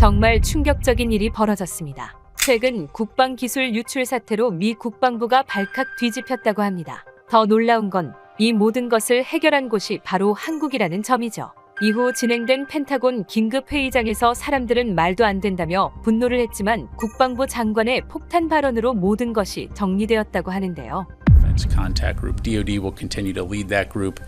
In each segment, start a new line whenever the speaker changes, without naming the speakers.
정말 충격적인 일이 벌어졌습니다. 최근 국방기술 유출 사태로 미 국방부가 발칵 뒤집혔다고 합니다. 더 놀라운 건 이 모든 것을 해결한 곳이 바로 한국이라는 점이죠. 이후 진행된 펜타곤 긴급회의장에서 사람들은 말도 안 된다며 분노를 했지만 국방부 장관의 폭탄 발언으로 모든 것이 정리되었다고 하는데요.
Defense Contact Group, DoD will continue to lead that group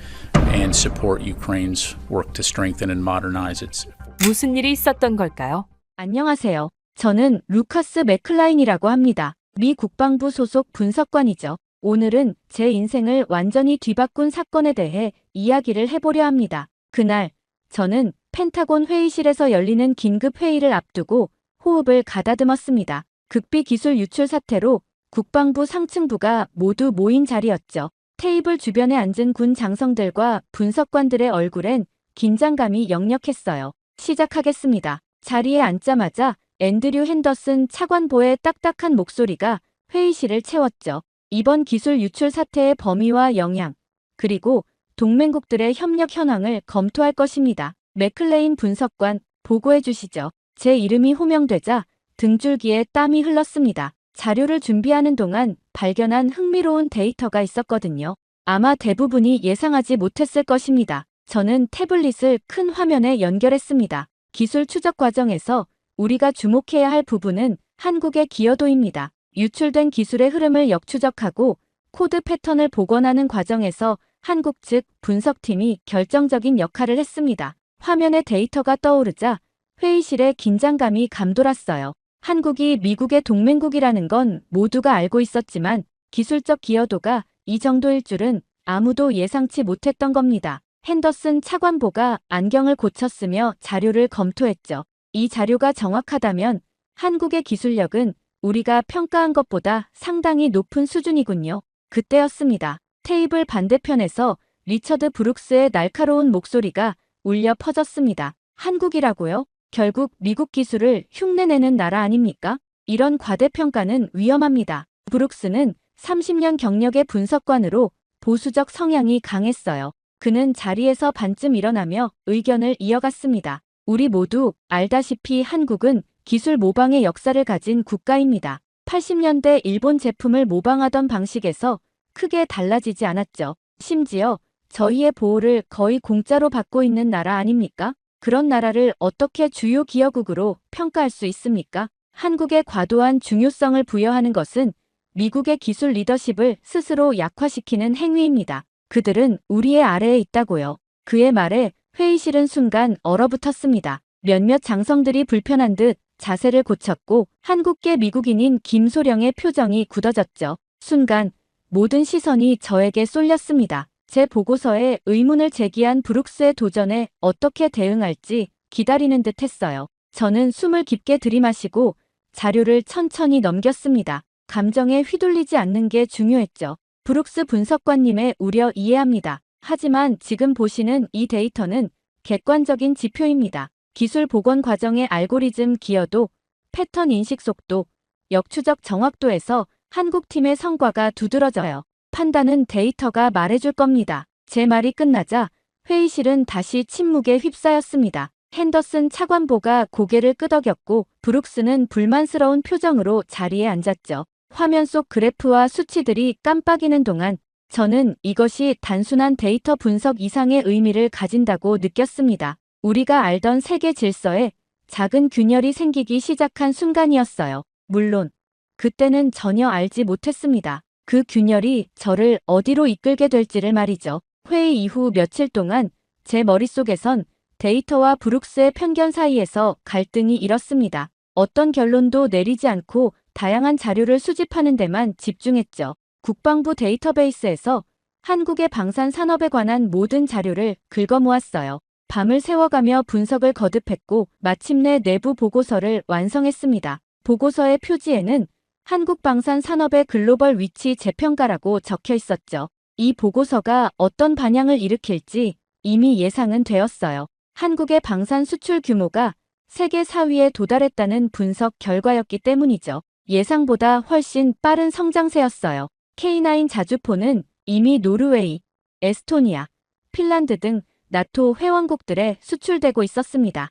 and support Ukraine's work to strengthen and modernize its.
무슨 일이 있었던 걸까요?
안녕하세요. 저는 루카스 맥클라인이라고 합니다. 미 국방부 소속 분석관이죠. 오늘은 제 인생을 완전히 뒤바꾼 사건에 대해 이야기를 해보려 합니다. 그날 저는 펜타곤 회의실에서 열리는 긴급 회의를 앞두고 호흡을 가다듬었습니다. 극비 기술 유출 사태로 국방부 상층부가 모두 모인 자리였죠. 테이블 주변에 앉은 군 장성들과 분석관들의 얼굴엔 긴장감이 역력했어요. 시작하겠습니다. 자리에 앉자마자 앤드류 핸더슨 차관보의 딱딱한 목소리가 회의실을 채웠죠. 이번 기술 유출 사태의 범위와 영향, 그리고 동맹국들의 협력 현황을 검토할 것입니다. 맥클레인 분석관, 보고해 주시죠. 제 이름이 호명되자 등줄기에 땀이 흘렀습니다. 자료를 준비하는 동안 발견한 흥미로운 데이터가 있었거든요. 아마 대부분이 예상하지 못했을 것입니다. 저는 태블릿을 큰 화면에 연결했습니다. 기술 추적 과정에서 우리가 주목해야 할 부분은 한국의 기여도입니다. 유출된 기술의 흐름을 역추적하고 코드 패턴을 복원하는 과정에서 한국 측 분석팀이 결정적인 역할을 했습니다. 화면에 데이터가 떠오르자 회의실에 긴장감이 감돌았어요. 한국이 미국의 동맹국이라는 건 모두가 알고 있었지만 기술적 기여도가 이 정도일 줄은 아무도 예상치 못했던 겁니다. 핸더슨 차관보가 안경을 고쳤으며 자료를 검토했죠. 이 자료가 정확하다면 한국의 기술력은 우리가 평가한 것보다 상당히 높은 수준이군요. 그때였습니다. 테이블 반대편에서 리처드 브룩스의 날카로운 목소리가 울려 퍼졌습니다. 한국이라고요? 결국 미국 기술을 흉내내는 나라 아닙니까? 이런 과대평가는 위험합니다. 브룩스는 30년 경력의 분석관으로 보수적 성향이 강했어요. 그는 자리에서 반쯤 일어나며 의견을 이어갔습니다. 우리 모두 알다시피 한국은 기술 모방의 역사를 가진 국가입니다. 80년대 일본 제품을 모방하던 방식에서 크게 달라지지 않았죠. 심지어 저희의 보호를 거의 공짜로 받고 있는 나라 아닙니까? 그런 나라를 어떻게 주요 기여국으로 평가할 수 있습니까? 한국의 과도한 중요성을 부여하는 것은 미국의 기술 리더십을 스스로 약화시키는 행위입니다. 그들은 우리의 아래에 있다고요. 그의 말에 회의실은 순간 얼어붙었습니다. 몇몇 장성들이 불편한 듯 자세를 고쳤고 한국계 미국인인 김소령의 표정이 굳어졌죠. 순간 모든 시선이 저에게 쏠렸습니다. 제 보고서에 의문을 제기한 브룩스의 도전에 어떻게 대응할지 기다리는 듯 했어요. 저는 숨을 깊게 들이마시고 자료를 천천히 넘겼습니다. 감정에 휘둘리지 않는 게 중요했죠. 브룩스 분석관님의 우려 이해합니다. 하지만 지금 보시는 이 데이터는 객관적인 지표입니다. 기술 복원 과정의 알고리즘 기여도, 패턴 인식 속도, 역추적 정확도에서 한국팀의 성과가 두드러져요. 판단은 데이터가 말해줄 겁니다. 제 말이 끝나자 회의실은 다시 침묵에 휩싸였습니다. 핸더슨 차관보가 고개를 끄덕였고 브룩스는 불만스러운 표정으로 자리에 앉았죠. 화면 속 그래프와 수치들이 깜빡이는 동안 저는 이것이 단순한 데이터 분석 이상의 의미를 가진다고 느꼈습니다. 우리가 알던 세계 질서에 작은 균열이 생기기 시작한 순간이었어요. 물론 그때는 전혀 알지 못했습니다. 그 균열이 저를 어디로 이끌게 될지를 말이죠. 회의 이후 며칠 동안 제 머릿속에선 데이터와 브룩스의 편견 사이에서 갈등이 일었습니다. 어떤 결론도 내리지 않고 다양한 자료를 수집하는 데만 집중했죠. 국방부 데이터베이스에서 한국의 방산 산업에 관한 모든 자료를 긁어모았어요. 밤을 새워가며 분석을 거듭했고 마침내 내부 보고서를 완성했습니다. 보고서의 표지에는 한국 방산 산업의 글로벌 위치 재평가라고 적혀 있었죠. 이 보고서가 어떤 반향을 일으킬지 이미 예상은 되었어요. 한국의 방산 수출 규모가 세계 4위에 도달했다는 분석 결과였기 때문이죠. 예상보다 훨씬 빠른 성장세였어요. K9 자주포는 이미 노르웨이, 에스토니아, 핀란드 등 나토 회원국들에 수출되고 있었습니다.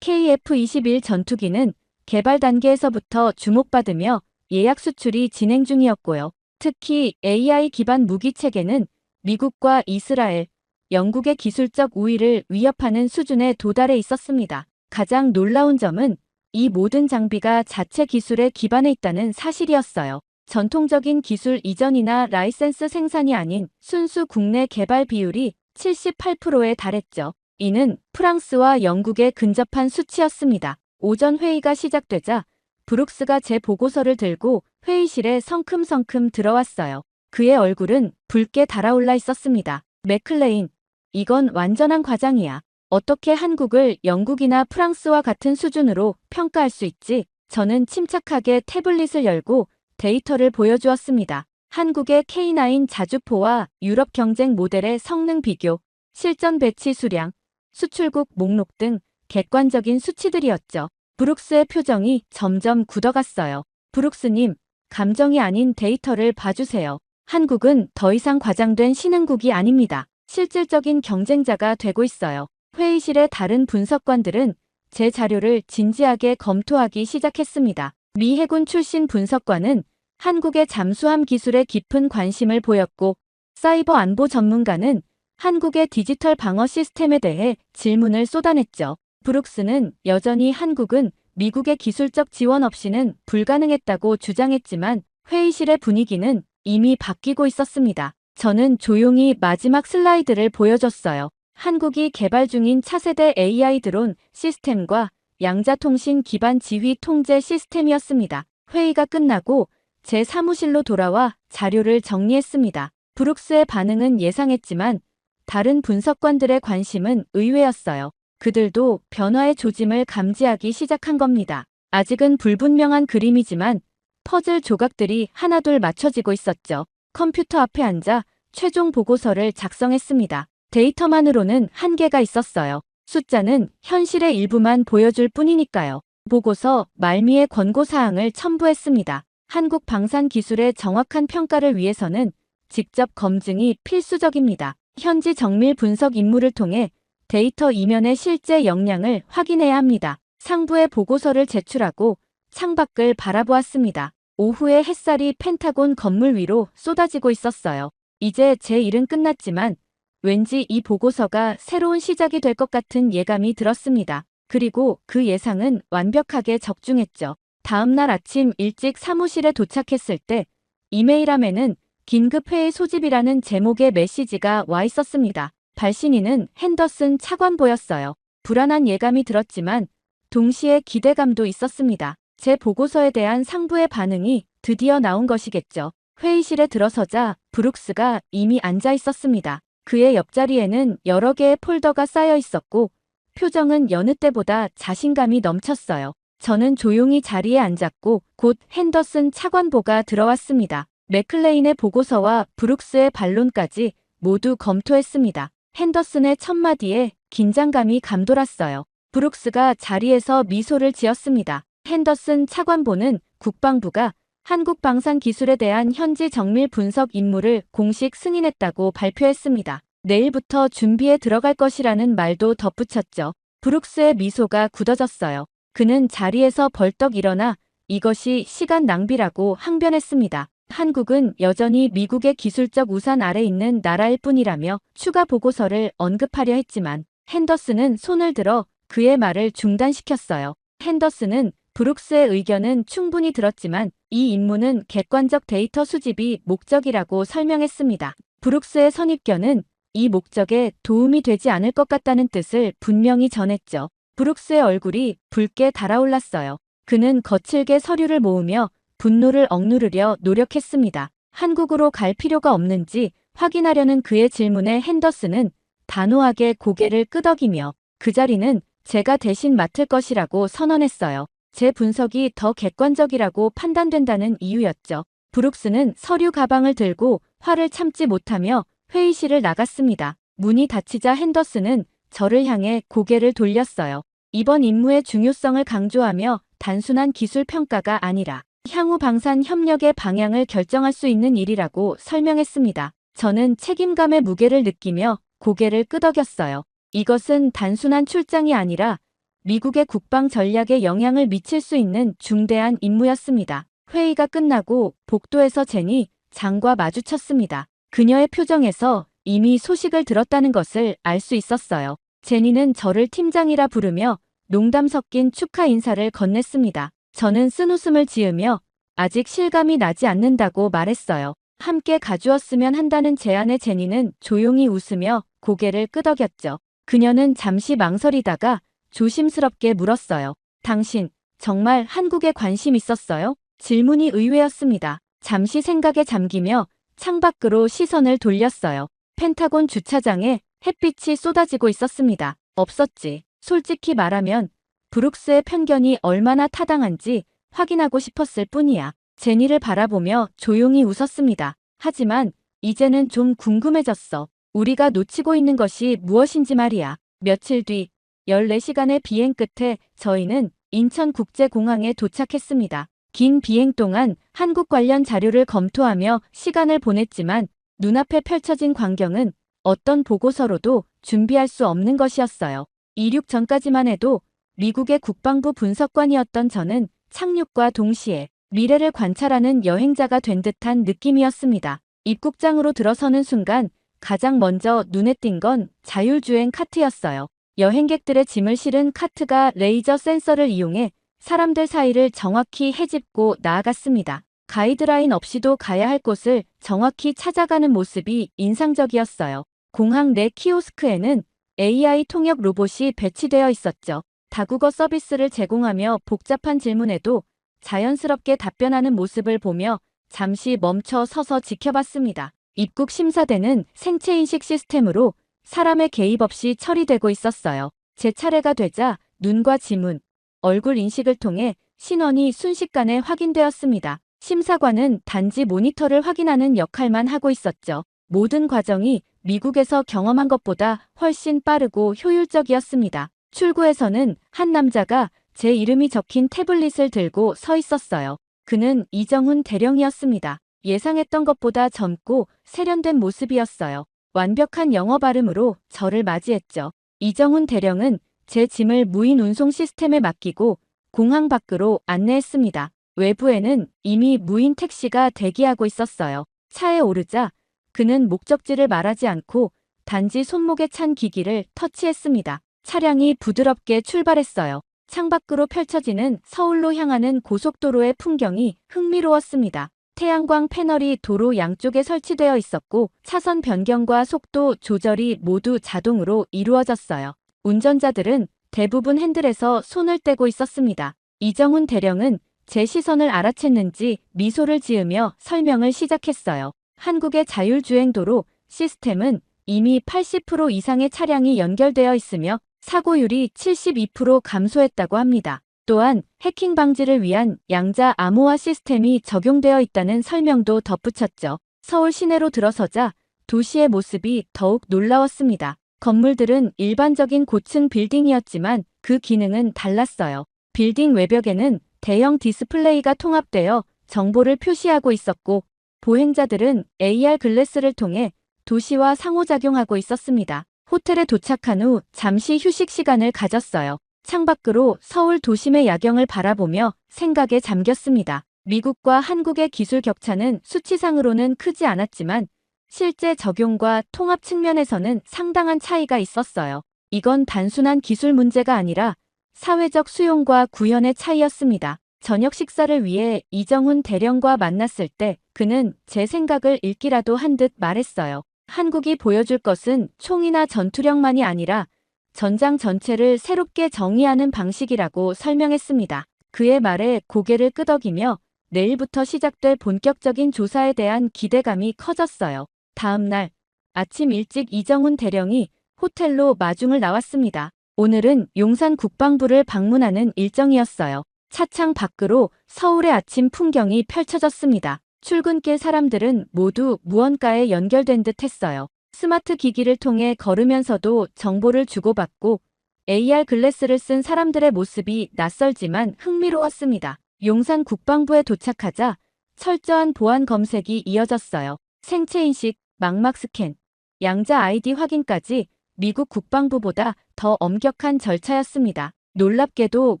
KF-21 전투기는 개발 단계에서부터 주목받으며 예약 수출이 진행 중이었고요. 특히 AI 기반 무기 체계는 미국과 이스라엘, 영국의 기술적 우위를 위협하는 수준에 도달해 있었습니다. 가장 놀라운 점은 이 모든 장비가 자체 기술에 기반해 있다는 사실이었어요. 전통적인 기술 이전이나 라이센스 생산이 아닌 순수 국내 개발 비율이 78%에 달했죠. 이는 프랑스와 영국에 근접한 수치였습니다. 오전 회의가 시작되자 브룩스가 제 보고서를 들고 회의실에 성큼성큼 들어왔어요. 그의 얼굴은 붉게 달아올라 있었습니다. 맥클레인, 이건 완전한 과장이야. 어떻게 한국을 영국이나 프랑스와 같은 수준으로 평가할 수 있지? 저는 침착하게 태블릿을 열고 데이터를 보여주었습니다. 한국의 K9 자주포와 유럽 경쟁 모델의 성능 비교, 실전 배치 수량, 수출국 목록 등 객관적인 수치들이었죠. 브룩스의 표정이 점점 굳어갔어요. 브룩스님, 감정이 아닌 데이터를 봐주세요. 한국은 더 이상 과장된 신흥국이 아닙니다. 실질적인 경쟁자가 되고 있어요. 회의실의 다른 분석관들은 제 자료를 진지하게 검토하기 시작했습니다. 미 해군 출신 분석관은 한국의 잠수함 기술에 깊은 관심을 보였고, 사이버 안보 전문가는 한국의 디지털 방어 시스템에 대해 질문을 쏟아냈죠. 브룩스는 여전히 한국은 미국의 기술적 지원 없이는 불가능했다고 주장했지만 회의실의 분위기는 이미 바뀌고 있었습니다. 저는 조용히 마지막 슬라이드를 보여줬어요. 한국이 개발 중인 차세대 AI 드론 시스템과 양자통신 기반 지휘 통제 시스템이었습니다. 회의가 끝나고 제 사무실로 돌아와 자료를 정리했습니다. 브룩스의 반응은 예상했지만 다른 분석관들의 관심은 의외였어요. 그들도 변화의 조짐을 감지하기 시작한 겁니다. 아직은 불분명한 그림이지만 퍼즐 조각들이 하나둘 맞춰지고 있었죠. 컴퓨터 앞에 앉아 최종 보고서를 작성했습니다. 데이터만으로는 한계가 있었어요. 숫자는 현실의 일부만 보여줄 뿐이니까요. 보고서 말미에 권고사항을 첨부했습니다. 한국 방산 기술의 정확한 평가를 위해서는 직접 검증이 필수적입니다. 현지 정밀 분석 임무를 통해 데이터 이면의 실제 역량을 확인해야 합니다. 상부에 보고서를 제출하고 창밖을 바라보았습니다. 오후에 햇살이 펜타곤 건물 위로 쏟아지고 있었어요. 이제 제 일은 끝났지만 왠지 이 보고서가 새로운 시작이 될 것 같은 예감이 들었습니다. 그리고 그 예상은 완벽하게 적중했죠. 다음 날 아침 일찍 사무실에 도착했을 때 이메일함에는 긴급회의 소집이라는 제목의 메시지가 와 있었습니다. 발신인은 핸더슨 차관보였어요. 불안한 예감이 들었지만 동시에 기대감도 있었습니다. 제 보고서에 대한 상부의 반응이 드디어 나온 것이겠죠. 회의실에 들어서자 브룩스가 이미 앉아 있었습니다. 그의 옆자리에는 여러 개의 폴더가 쌓여 있었고 표정은 여느 때보다 자신감이 넘쳤어요. 저는 조용히 자리에 앉았고 곧 핸더슨 차관보가 들어왔습니다. 맥클레인의 보고서와 브룩스의 반론까지 모두 검토했습니다. 핸더슨의 첫마디에 긴장감이 감돌았어요. 브룩스가 자리에서 미소를 지었습니다. 핸더슨 차관보는 국방부가 한국 방산 기술에 대한 현지 정밀 분석 임무를 공식 승인했다고 발표했습니다. 내일부터 준비에 들어갈 것이라는 말도 덧붙였죠. 브룩스의 미소가 굳어졌어요. 그는 자리에서 벌떡 일어나 이것이 시간 낭비라고 항변했습니다. 한국은 여전히 미국의 기술적 우산 아래 있는 나라일 뿐이라며 추가 보고서를 언급하려 했지만 핸더슨은 손을 들어 그의 말을 중단시켰어요. 핸더슨은 브룩스의 의견은 충분히 들었지만 이 임무는 객관적 데이터 수집이 목적이라고 설명했습니다. 브룩스의 선입견은 이 목적에 도움이 되지 않을 것 같다는 뜻을 분명히 전했죠. 브룩스의 얼굴이 붉게 달아올랐어요. 그는 거칠게 서류를 모으며 분노를 억누르려 노력했습니다. 한국으로 갈 필요가 없는지 확인하려는 그의 질문에 핸더슨은 단호하게 고개를 끄덕이며 그 자리는 제가 대신 맡을 것이라고 선언했어요. 제 분석이 더 객관적이라고 판단된다는 이유였죠. 브룩스는 서류 가방을 들고 화를 참지 못하며 회의실을 나갔습니다. 문이 닫히자 핸더슨은 저를 향해 고개를 돌렸어요. 이번 임무의 중요성을 강조하며 단순한 기술 평가가 아니라 향후 방산 협력의 방향을 결정할 수 있는 일이라고 설명했습니다. 저는 책임감의 무게를 느끼며 고개를 끄덕였어요. 이것은 단순한 출장이 아니라 미국의 국방 전략에 영향을 미칠 수 있는 중대한 임무였습니다. 회의가 끝나고 복도에서 제니 장과 마주쳤습니다. 그녀의 표정에서 이미 소식을 들었다는 것을 알 수 있었어요. 제니는 저를 팀장이라 부르며 농담 섞인 축하 인사를 건넸습니다. 저는 쓴웃음을 지으며 아직 실감이 나지 않는다고 말했어요. 함께 가주었으면 한다는 제안에 제니는 조용히 웃으며 고개를 끄덕였죠. 그녀는 잠시 망설이다가 조심스럽게 물었어요. 당신 정말 한국에 관심 있었어요? 질문이 의외였습니다. 잠시 생각에 잠기며 창밖으로 시선을 돌렸어요. 펜타곤 주차장에 햇빛이 쏟아지고 있었습니다. 없었지. 솔직히 말하면 브룩스의 편견이 얼마나 타당한지 확인하고 싶었을 뿐이야. 제니를 바라보며 조용히 웃었습니다. 하지만 이제는 좀 궁금해졌어. 우리가 놓치고 있는 것이 무엇인지 말이야. 며칠 뒤 14시간의 비행 끝에 저희는 인천국제공항에 도착했습니다. 긴 비행 동안 한국 관련 자료를 검토하며 시간을 보냈지만 눈앞에 펼쳐진 광경은 어떤 보고서로도 준비할 수 없는 것이었어요. 이륙 전까지만 해도 미국의 국방부 분석관이었던 저는 착륙과 동시에 미래를 관찰하는 여행자가 된 듯한 느낌이었습니다. 입국장으로 들어서는 순간 가장 먼저 눈에 띈 건 자율주행 카트였어요. 여행객들의 짐을 실은 카트가 레이저 센서를 이용해 사람들 사이를 정확히 헤집고 나아갔습니다. 가이드라인 없이도 가야 할 곳을 정확히 찾아가는 모습이 인상적이었어요. 공항 내 키오스크에는 AI 통역 로봇이 배치되어 있었죠. 다국어 서비스를 제공하며 복잡한 질문에도 자연스럽게 답변하는 모습을 보며 잠시 멈춰 서서 지켜봤습니다. 입국 심사대는 생체인식 시스템으로 사람의 개입 없이 처리되고 있었어요. 제 차례가 되자 눈과 지문, 얼굴 인식을 통해 신원이 순식간에 확인되었습니다. 심사관은 단지 모니터를 확인하는 역할만 하고 있었죠. 모든 과정이 미국에서 경험한 것보다 훨씬 빠르고 효율적이었습니다. 출구에서는 한 남자가 제 이름이 적힌 태블릿을 들고 서 있었어요. 그는 이정훈 대령이었습니다. 예상했던 것보다 젊고 세련된 모습이었어요. 완벽한 영어 발음으로 저를 맞이했죠. 이정훈 대령은 제 짐을 무인 운송 시스템에 맡기고 공항 밖으로 안내했습니다. 외부에는 이미 무인 택시가 대기하고 있었어요. 차에 오르자 그는 목적지를 말하지 않고 단지 손목에 찬 기기를 터치했습니다. 차량이 부드럽게 출발했어요. 창밖으로 펼쳐지는 서울로 향하는 고속도로의 풍경이 흥미로웠습니다. 태양광 패널이 도로 양쪽에 설치되어 있었고 차선 변경과 속도 조절이 모두 자동으로 이루어졌어요. 운전자들은 대부분 핸들에서 손을 떼고 있었습니다. 이정훈 대령은 제 시선을 알아챘는지 미소를 지으며 설명을 시작했어요. 한국의 자율주행도로 시스템은 이미 80% 이상의 차량이 연결되어 있으며 사고율이 72% 감소했다고 합니다. 또한 해킹 방지를 위한 양자 암호화 시스템이 적용되어 있다는 설명도 덧붙였죠. 서울 시내로 들어서자 도시의 모습이 더욱 놀라웠습니다. 건물들은 일반적인 고층 빌딩이었지만 그 기능은 달랐어요. 빌딩 외벽에는 대형 디스플레이가 통합되어 정보를 표시하고 있었고 보행자들은 AR 글래스를 통해 도시와 상호작용하고 있었습니다. 호텔에 도착한 후 잠시 휴식 시간을 가졌어요. 창밖으로 서울 도심의 야경을 바라보며 생각에 잠겼습니다. 미국과 한국의 기술 격차는 수치상으로는 크지 않았지만 실제 적용과 통합 측면에서는 상당한 차이가 있었어요. 이건 단순한 기술 문제가 아니라 사회적 수용과 구현의 차이였습니다. 저녁 식사를 위해 이정훈 대령과 만났을 때 그는 제 생각을 읽기라도 한 듯 말했어요. 한국이 보여줄 것은 총이나 전투력만이 아니라 전장 전체를 새롭게 정의하는 방식이라고 설명했습니다. 그의 말에 고개를 끄덕이며 내일부터 시작될 본격적인 조사에 대한 기대감이 커졌어요. 다음 날 아침 일찍 이정훈 대령이 호텔로 마중을 나왔습니다. 오늘은 용산 국방부를 방문하는 일정이었어요. 차창 밖으로 서울의 아침 풍경이 펼쳐졌습니다. 출근길 사람들은 모두 무언가에 연결된 듯 했어요. 스마트 기기를 통해 걸으면서도 정보를 주고받고 AR 글래스를 쓴 사람들의 모습이 낯설지만 흥미로웠습니다. 용산 국방부에 도착하자 철저한 보안 검색이 이어졌어요. 생체인식, 망막 스캔, 양자 아이디 확인까지 미국 국방부보다 더 엄격한 절차였습니다. 놀랍게도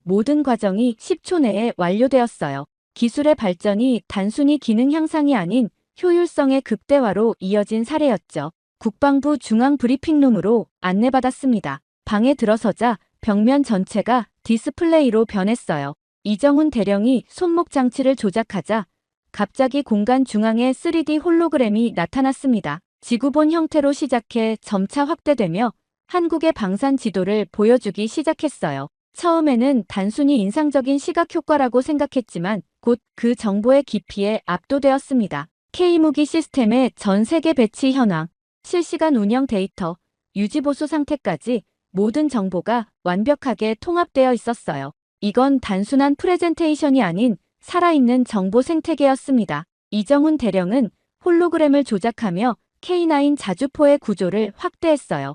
모든 과정이 10초 내에 완료되었어요. 기술의 발전이 단순히 기능 향상이 아닌 효율성의 극대화로 이어진 사례였죠. 국방부 중앙 브리핑룸으로 안내받았습니다. 방에 들어서자 벽면 전체가 디스플레이로 변했어요. 이정훈 대령이 손목 장치를 조작하자 갑자기 공간 중앙에 3D 홀로그램이 나타났습니다. 지구본 형태로 시작해 점차 확대되며 한국의 방산 지도를 보여주기 시작했어요. 처음에는 단순히 인상적인 시각 효과라고 생각했지만 곧 그 정보의 깊이에 압도되었습니다. K무기 시스템의 전 세계 배치 현황, 실시간 운영 데이터, 유지보수 상태까지 모든 정보가 완벽하게 통합되어 있었어요. 이건 단순한 프레젠테이션이 아닌 살아있는 정보 생태계였습니다. 이정훈 대령은 홀로그램을 조작하며 K9 자주포의 구조를 확대했어요.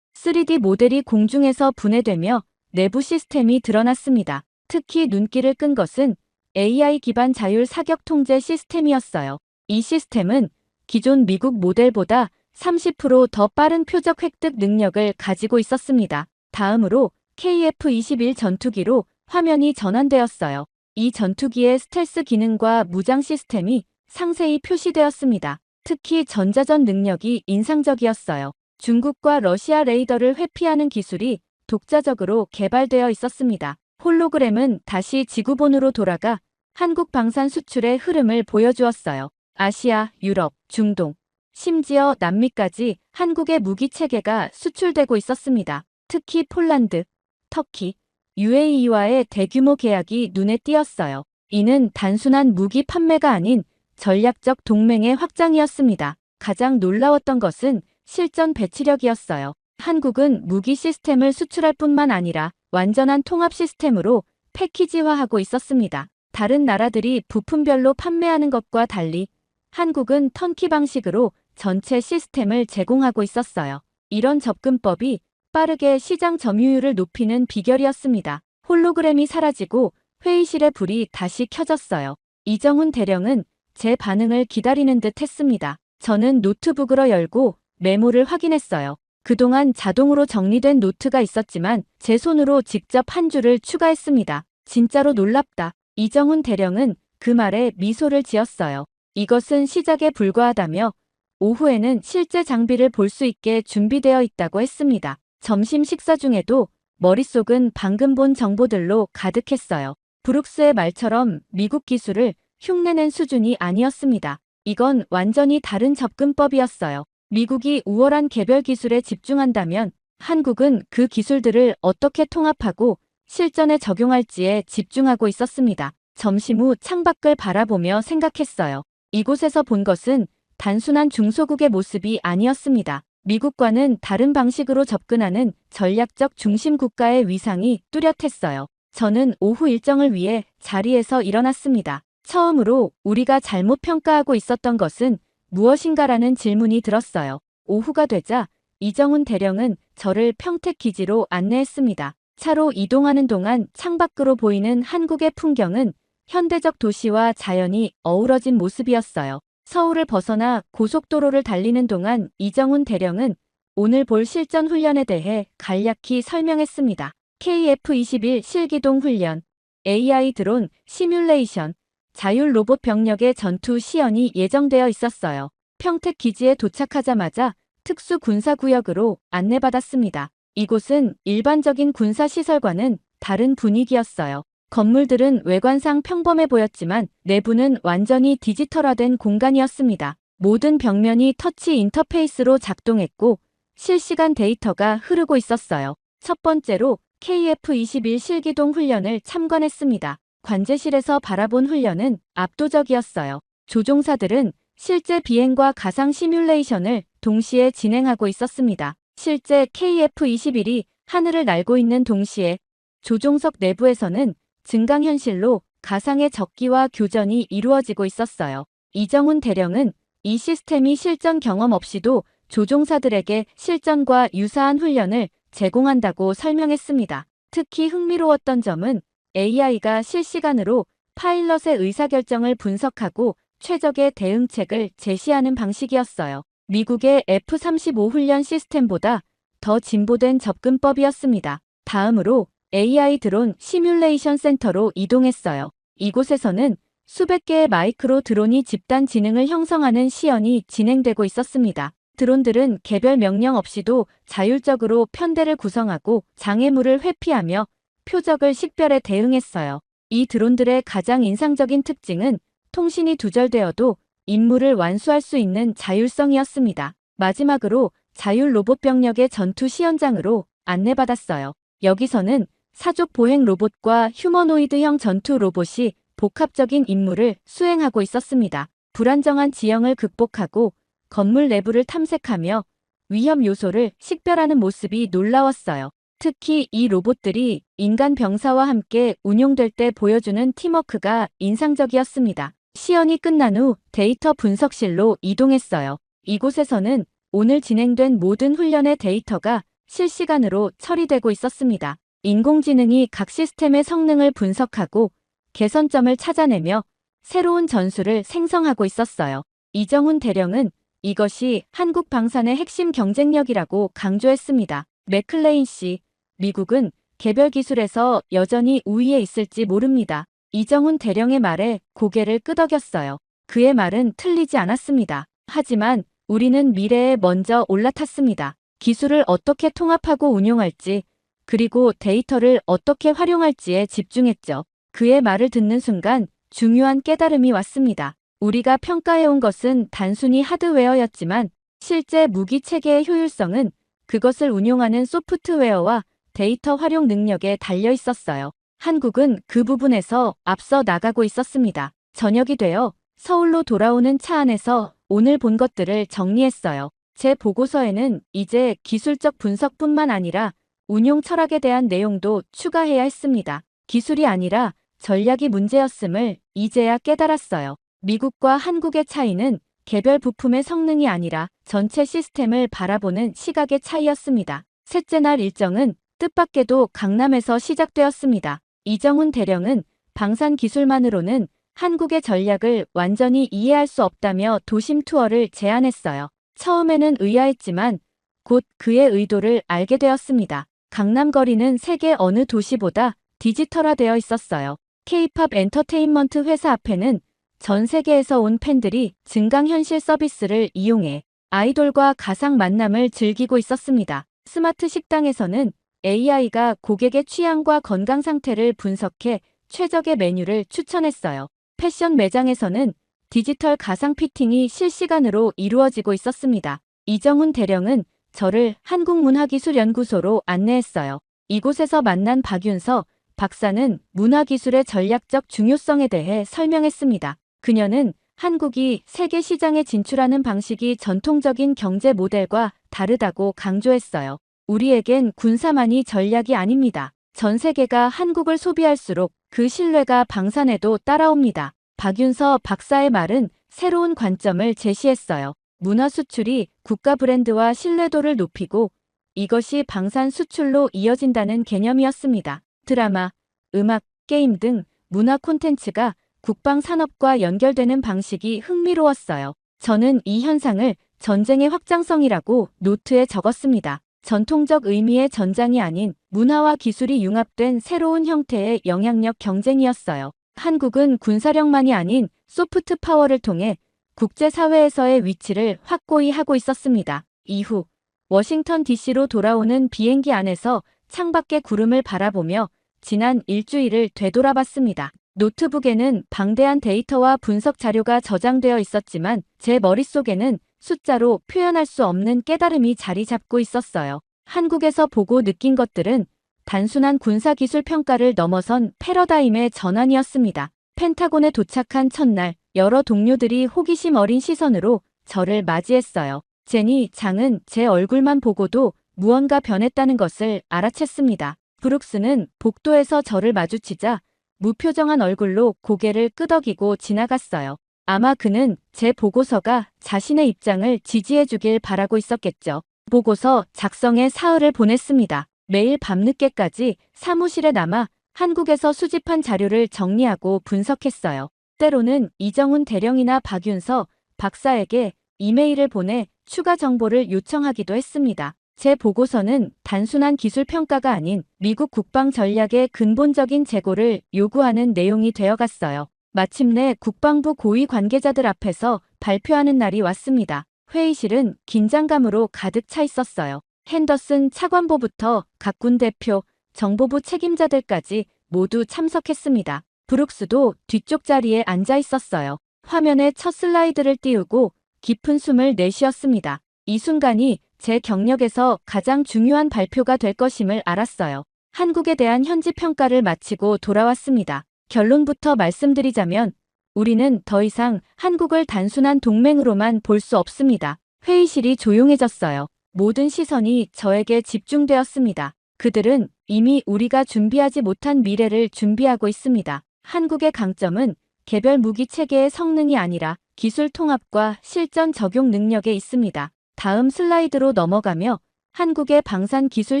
3D 모델이 공중에서 분해되며 내부 시스템이 드러났습니다. 특히 눈길을 끈 것은 AI 기반 자율 사격 통제 시스템이었어요. 이 시스템은 기존 미국 모델보다 30% 더 빠른 표적 획득 능력을 가지고 있었습니다. 다음으로 KF-21 전투기로 화면이 전환되었어요. 이 전투기의 스텔스 기능과 무장 시스템이 상세히 표시되었습니다. 특히 전자전 능력이 인상적이었어요. 중국과 러시아 레이더를 회피하는 기술이 독자적으로 개발되어 있었습니다. 홀로그램은 다시 지구본으로 돌아가 한국 방산 수출의 흐름을 보여주었어요. 아시아, 유럽, 중동, 심지어 남미까지 한국의 무기 체계가 수출되고 있었습니다. 특히 폴란드, 터키, UAE와의 대규모 계약이 눈에 띄었어요. 이는 단순한 무기 판매가 아닌 전략적 동맹의 확장이었습니다. 가장 놀라웠던 것은 실전 배치력이었어요. 한국은 무기 시스템을 수출할 뿐만 아니라 완전한 통합 시스템으로 패키지화하고 있었습니다. 다른 나라들이 부품별로 판매하는 것과 달리 한국은 턴키 방식으로 전체 시스템을 제공하고 있었어요. 이런 접근법이 빠르게 시장 점유율을 높이는 비결이었습니다. 홀로그램이 사라지고 회의실의 불이 다시 켜졌어요. 이정훈 대령은 제 반응을 기다리는 듯 했습니다. 저는 노트북으로 열고 메모를 확인했어요. 그동안 자동으로 정리된 노트가 있었지만 제 손으로 직접 한 줄을 추가했습니다. 진짜로 놀랍다. 이정훈 대령은 그 말에 미소를 지었어요. 이것은 시작에 불과하다며 오후에는 실제 장비를 볼 수 있게 준비되어 있다고 했습니다. 점심 식사 중에도 머릿속은 방금 본 정보들로 가득했어요. 브룩스의 말처럼 미국 기술을 흉내낸 수준이 아니었습니다. 이건 완전히 다른 접근법이었어요. 미국이 우월한 개별 기술에 집중한다면 한국은 그 기술들을 어떻게 통합하고 실전에 적용할지에 집중하고 있었습니다. 점심 후 창밖을 바라보며 생각했어요. 이곳에서 본 것은 단순한 중소국의 모습이 아니었습니다. 미국과는 다른 방식으로 접근하는 전략적 중심 국가의 위상이 뚜렷했어요. 저는 오후 일정을 위해 자리에서 일어났습니다. 처음으로 우리가 잘못 평가하고 있었던 것은 무엇인가라는 질문이 들었어요. 오후가 되자 이정훈 대령은 저를 평택 기지로 안내했습니다. 차로 이동하는 동안 창밖으로 보이는 한국의 풍경은 현대적 도시와 자연이 어우러진 모습이었어요. 서울을 벗어나 고속도로를 달리는 동안 이정훈 대령은 오늘 볼 실전 훈련에 대해 간략히 설명했습니다. KF-21 실기동 훈련, AI 드론 시뮬레이션, 자율 로봇 병력의 전투 시연이 예정되어 있었어요. 평택 기지에 도착하자마자 특수 군사구역으로 안내받았습니다. 이곳은 일반적인 군사시설과는 다른 분위기였어요. 건물들은 외관상 평범해 보였지만 내부는 완전히 디지털화된 공간이었습니다. 모든 벽면이 터치 인터페이스로 작동했고 실시간 데이터가 흐르고 있었어요. 첫 번째로 KF-21 실기동 훈련을 참관했습니다. 관제실에서 바라본 훈련은 압도적이었어요. 조종사들은 실제 비행과 가상 시뮬레이션을 동시에 진행하고 있었습니다. 실제 KF-21이 하늘을 날고 있는 동시에 조종석 내부에서는 증강현실로 가상의 적기와 교전이 이루어지고 있었어요. 이정훈 대령은 이 시스템이 실전 경험 없이도 조종사들에게 실전과 유사한 훈련을 제공한다고 설명했습니다. 특히 흥미로웠던 점은 AI가 실시간으로 파일럿의 의사결정을 분석하고 최적의 대응책을 제시하는 방식이었어요. 미국의 F-35 훈련 시스템보다 더 진보된 접근법이었습니다. 다음으로 AI 드론 시뮬레이션 센터로 이동했어요. 이곳에서는 수백 개의 마이크로 드론이 집단 지능을 형성하는 시연이 진행되고 있었습니다. 드론들은 개별 명령 없이도 자율적으로 편대를 구성하고 장애물을 회피하며 표적을 식별해 대응했어요. 이 드론들의 가장 인상적인 특징은 통신이 두절되어도 임무를 완수할 수 있는 자율성이었습니다. 마지막으로 자율 로봇 병력의 전투 시연장으로 안내받았어요. 여기서는 사족 보행 로봇과 휴머노이드형 전투 로봇이 복합적인 임무를 수행하고 있었습니다. 불안정한 지형을 극복하고 건물 내부를 탐색하며 위험 요소를 식별하는 모습이 놀라웠어요. 특히 이 로봇들이 인간 병사와 함께 운용될 때 보여주는 팀워크가 인상적이었습니다. 시연이 끝난 후 데이터 분석실로 이동했어요. 이곳에서는 오늘 진행된 모든 훈련의 데이터가 실시간으로 처리되고 있었습니다. 인공지능이 각 시스템의 성능을 분석하고 개선점을 찾아내며 새로운 전술을 생성하고 있었어요. 이정훈 대령은 이것이 한국 방산의 핵심 경쟁력이라고 강조했습니다. 맥클레인 씨, 미국은 개별 기술에서 여전히 우위에 있을지 모릅니다. 이정훈 대령의 말에 고개를 끄덕였어요. 그의 말은 틀리지 않았습니다. 하지만 우리는 미래에 먼저 올라탔습니다. 기술을 어떻게 통합하고 운용할지, 그리고 데이터를 어떻게 활용할지에 집중했죠. 그의 말을 듣는 순간 중요한 깨달음이 왔습니다. 우리가 평가해온 것은 단순히 하드웨어였지만 실제 무기 체계의 효율성은 그것을 운용하는 소프트웨어와 데이터 활용 능력에 달려 있었어요. 한국은 그 부분에서 앞서 나가고 있었습니다. 저녁이 되어 서울로 돌아오는 차 안에서 오늘 본 것들을 정리했어요. 제 보고서에는 이제 기술적 분석뿐만 아니라 운용 철학에 대한 내용도 추가해야 했습니다. 기술이 아니라 전략이 문제였음을 이제야 깨달았어요. 미국과 한국의 차이는 개별 부품의 성능이 아니라 전체 시스템을 바라보는 시각의 차이였습니다. 셋째 날 일정은 뜻밖에도 강남에서 시작되었습니다. 이정훈 대령은 방산 기술만으로는 한국의 전략을 완전히 이해할 수 없다며 도심 투어를 제안했어요. 처음에는 의아했지만 곧 그의 의도를 알게 되었습니다. 강남 거리는 세계 어느 도시보다 디지털화되어 있었어요. K-팝 엔터테인먼트 회사 앞에는 전 세계에서 온 팬들이 증강현실 서비스를 이용해 아이돌과 가상 만남을 즐기고 있었습니다. 스마트 식당에서는 AI가 고객의 취향과 건강 상태를 분석해 최적의 메뉴를 추천했어요. 패션 매장에서는 디지털 가상 피팅이 실시간으로 이루어지고 있었습니다. 이정훈 대령은 저를 한국문화기술연구소로 안내했어요. 이곳에서 만난 박윤서 박사는 문화기술의 전략적 중요성에 대해 설명했습니다. 그녀는 한국이 세계 시장에 진출하는 방식이 전통적인 경제 모델과 다르다고 강조했어요. 우리에겐 군사만이 전략이 아닙니다. 전 세계가 한국을 소비할수록 그 신뢰가 방산에도 따라옵니다. 박윤서 박사의 말은 새로운 관점을 제시했어요. 문화 수출이 국가 브랜드와 신뢰도를 높이고 이것이 방산 수출로 이어진다는 개념이었습니다. 드라마, 음악, 게임 등 문화 콘텐츠가 국방 산업과 연결되는 방식이 흥미로웠어요. 저는 이 현상을 전쟁의 확장성이라고 노트에 적었습니다. 전통적 의미의 전장이 아닌 문화와 기술이 융합된 새로운 형태의 영향력 경쟁이었어요. 한국은 군사력만이 아닌 소프트 파워를 통해 국제사회에서의 위치를 확고히 하고 있었습니다. 이후 워싱턴 DC로 돌아오는 비행기 안에서 창밖의 구름을 바라보며 지난 일주일을 되돌아봤습니다. 노트북에는 방대한 데이터와 분석 자료가 저장되어 있었지만 제 머릿속에는 숫자로 표현할 수 없는 깨달음이 자리 잡고 있었어요. 한국에서 보고 느낀 것들은 단순한 군사기술 평가를 넘어선 패러다임의 전환이었습니다. 펜타곤에 도착한 첫날, 여러 동료들이 호기심 어린 시선으로 저를 맞이했어요. 제니 장은 제 얼굴만 보고도 무언가 변했다는 것을 알아챘습니다. 브룩스는 복도에서 저를 마주치자 무표정한 얼굴로 고개를 끄덕이고 지나갔어요. 아마 그는 제 보고서가 자신의 입장을 지지해주길 바라고 있었겠죠. 보고서 작성에 사흘을 보냈습니다. 매일 밤늦게까지 사무실에 남아 한국에서 수집한 자료를 정리하고 분석했어요. 때로는 이정훈 대령이나 박윤서 박사에게 이메일을 보내 추가 정보를 요청하기도 했습니다. 제 보고서는 단순한 기술 평가가 아닌 미국 국방 전략의 근본적인 재고를 요구하는 내용이 되어갔어요. 마침내 국방부 고위 관계자들 앞에서 발표하는 날이 왔습니다. 회의실은 긴장감으로 가득 차 있었어요. 핸더슨 차관보부터 각군 대표, 정보부 책임자들까지 모두 참석했습니다. 브룩스도 뒤쪽 자리에 앉아 있었어요. 화면에 첫 슬라이드를 띄우고 깊은 숨을 내쉬었습니다. 이 순간이 제 경력에서 가장 중요한 발표가 될 것임을 알았어요. 한국에 대한 현지 평가를 마치고 돌아왔습니다. 결론부터 말씀드리자면 우리는 더 이상 한국을 단순한 동맹으로만 볼 수 없습니다. 회의실이 조용해졌어요. 모든 시선이 저에게 집중되었습니다. 그들은 이미 우리가 준비하지 못한 미래를 준비하고 있습니다. 한국의 강점은 개별 무기 체계의 성능이 아니라 기술 통합과 실전 적용 능력에 있습니다. 다음 슬라이드로 넘어가며 한국의 방산 기술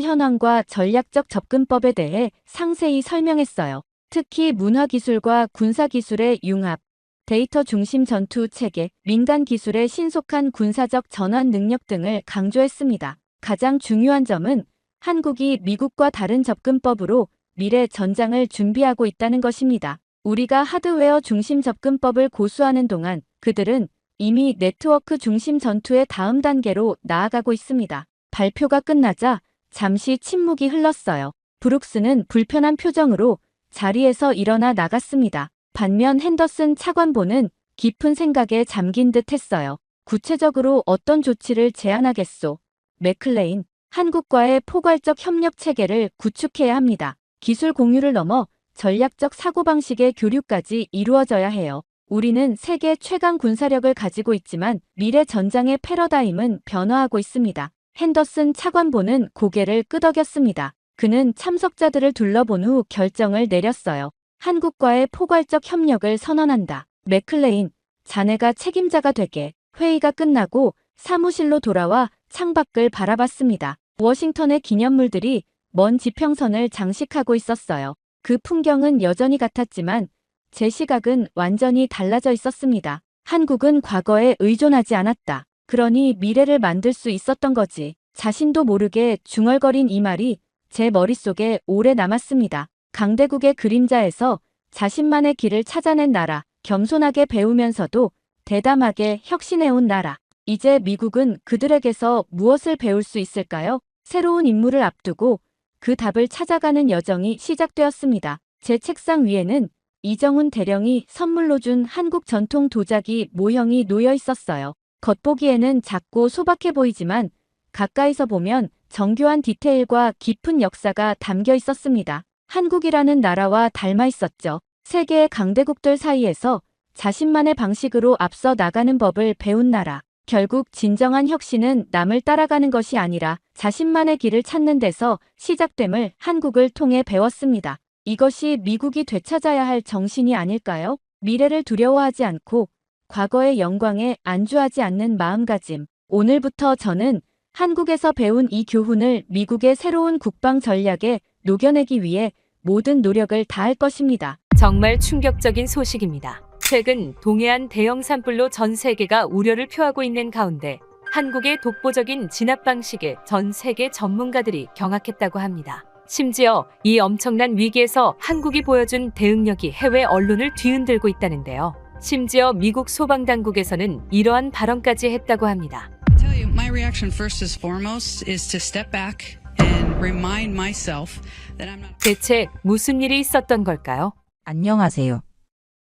현황과 전략적 접근법에 대해 상세히 설명했어요. 특히 문화 기술과 군사 기술의 융합, 데이터 중심 전투 체계, 민간 기술의 신속한 군사적 전환 능력 등을 강조했습니다. 가장 중요한 점은 한국이 미국과 다른 접근법으로 미래 전장을 준비하고 있다는 것입니다. 우리가 하드웨어 중심 접근법을 고수하는 동안 그들은 이미 네트워크 중심 전투의 다음 단계로 나아가고 있습니다. 발표가 끝나자 잠시 침묵이 흘렀어요. 브룩스는 불편한 표정으로 자리에서 일어나 나갔습니다. 반면 핸더슨 차관보는 깊은 생각에 잠긴 듯 했어요. 구체적으로 어떤 조치를 제안하겠소? 맥클레인, 한국과의 포괄적 협력 체계를 구축해야 합니다. 기술 공유를 넘어 전략적 사고방식의 교류까지 이루어져야 해요. 우리는 세계 최강 군사력을 가지고 있지만 미래 전장의 패러다임은 변화하고 있습니다. 핸더슨 차관보는 고개를 끄덕였습니다. 그는 참석자들을 둘러본 후 결정을 내렸어요. 한국과의 포괄적 협력을 선언한다. 맥클레인, 자네가 책임자가 되게. 회의가 끝나고 사무실로 돌아와 창밖을 바라봤습니다. 워싱턴의 기념물들이 먼 지평선을 장식하고 있었어요. 그 풍경은 여전히 같았지만 제 시각은 완전히 달라져 있었습니다. 한국은 과거에 의존하지 않았다. 그러니 미래를 만들 수 있었던 거지. 자신도 모르게 중얼거린 이 말이 제 머릿속에 오래 남았습니다. 강대국의 그림자에서 자신만의 길을 찾아낸 나라, 겸손하게 배우면서도 대담하게 혁신해온 나라. 이제 미국은 그들에게서 무엇을 배울 수 있을까요? 새로운 임무를 앞두고 그 답을 찾아가는 여정이 시작되었습니다. 제 책상 위에는 이정훈 대령이 선물로 준 한국 전통 도자기 모형이 놓여 있었어요. 겉보기에는 작고 소박해 보이지만 가까이서 보면 정교한 디테일과 깊은 역사가 담겨 있었습니다. 한국이라는 나라와 닮아 있었죠. 세계의 강대국들 사이에서 자신만의 방식으로 앞서 나가는 법을 배운 나라. 결국 진정한 혁신은 남을 따라가는 것이 아니라 자신만의 길을 찾는 데서 시작됨을 한국을 통해 배웠습니다. 이것이 미국이 되찾아야 할 정신이 아닐까요? 미래를 두려워하지 않고 과거의 영광에 안주하지 않는 마음가짐. 오늘부터 저는 한국에서 배운 이 교훈을 미국의 새로운 국방 전략에 녹여내기 위해 모든 노력을 다할 것입니다.
정말 충격적인 소식입니다. 최근 동해안 대형 산불로 전 세계가 우려를 표하고 있는 가운데 한국의 독보적인 진압 방식에 전 세계 전문가들이 경악했다고 합니다. 심지어 이 엄청난 위기에서 한국이 보여준 대응력이 해외 언론을 뒤흔들고 있다는데요. 심지어 미국 소방당국에서는 이러한 발언까지 했다고 합니다.
tell you, my reaction first and foremost is to step back and remind myself that I'm not.
대체 무슨 일이 있었던 걸까요?
안녕하세요.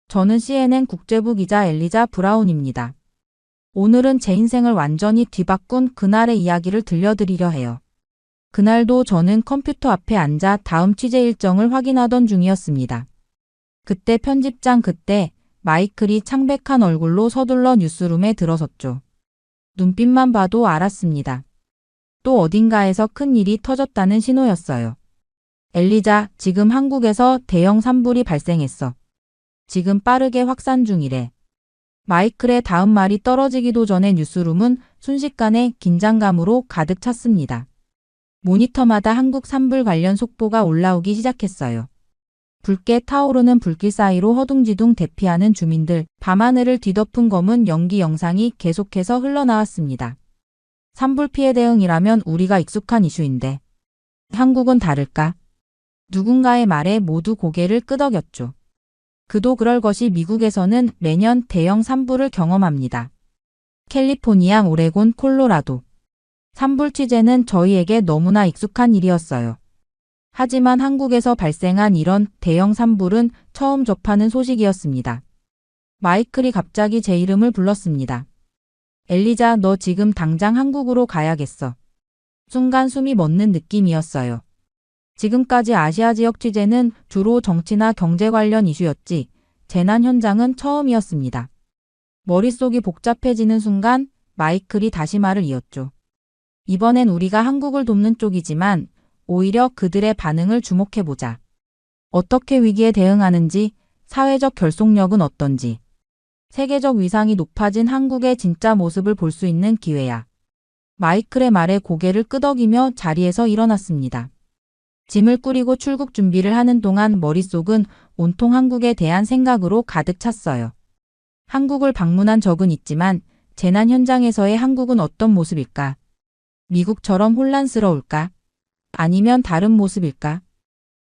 저는 CNN 국제부 기자 엘리자 브라운입니다. 오늘은 제 인생을 완전히 뒤바꾼 그날의 이야기를 들려드리려 해요. 그날도 저는 컴퓨터 앞에 앉아 다음 취재 일정을 확인하던 중이었습니다. 그때 편집장 마이클이 창백한 얼굴로 서둘러 뉴스룸에 들어섰죠. 눈빛만 봐도 알았습니다. 또 어딘가에서 큰 일이 터졌다는 신호였어요. 엘리자, 지금 한국에서 대형 산불이 발생했어. 지금 빠르게 확산 중이래. 마이클의 다음 말이 떨어지기도 전에 뉴스룸은 순식간에 긴장감으로 가득 찼습니다. 모니터마다 한국 산불 관련 속보가 올라오기 시작했어요. 붉게 타오르는 불길 사이로 허둥지둥 대피하는 주민들, 밤하늘을 뒤덮은 검은 연기 영상이 계속해서 흘러나왔습니다. 산불 피해 대응이라면 우리가 익숙한 이슈인데 한국은 다를까? 누군가의 말에 모두 고개를 끄덕였죠. 그도 그럴 것이 미국에서는 매년 대형 산불을 경험합니다. 캘리포니아, 오레곤, 콜로라도. 산불 취재는 저희에게 너무나 익숙한 일이었어요. 하지만 한국에서 발생한 이런 대형 산불은 처음 접하는 소식이었습니다. 마이클이 갑자기 제 이름을 불렀습니다. 엘리자, 너 지금 당장 한국으로 가야겠어. 순간 숨이 멎는 느낌이었어요. 지금까지 아시아 지역 취재는 주로 정치나 경제 관련 이슈였지, 재난 현장은 처음이었습니다. 머릿속이 복잡해지는 순간 마이클이 다시 말을 이었죠. 이번엔 우리가 한국을 돕는 쪽이지만 오히려 그들의 반응을 주목해보자. 어떻게 위기에 대응하는지, 사회적 결속력은 어떤지, 세계적 위상이 높아진 한국의 진짜 모습을 볼 수 있는 기회야. 마이클의 말에 고개를 끄덕이며 자리에서 일어났습니다. 짐을 꾸리고 출국 준비를 하는 동안 머릿속은 온통 한국에 대한 생각으로 가득 찼어요. 한국을 방문한 적은 있지만 재난 현장에서의 한국은 어떤 모습일까? 미국처럼 혼란스러울까? 아니면 다른 모습일까?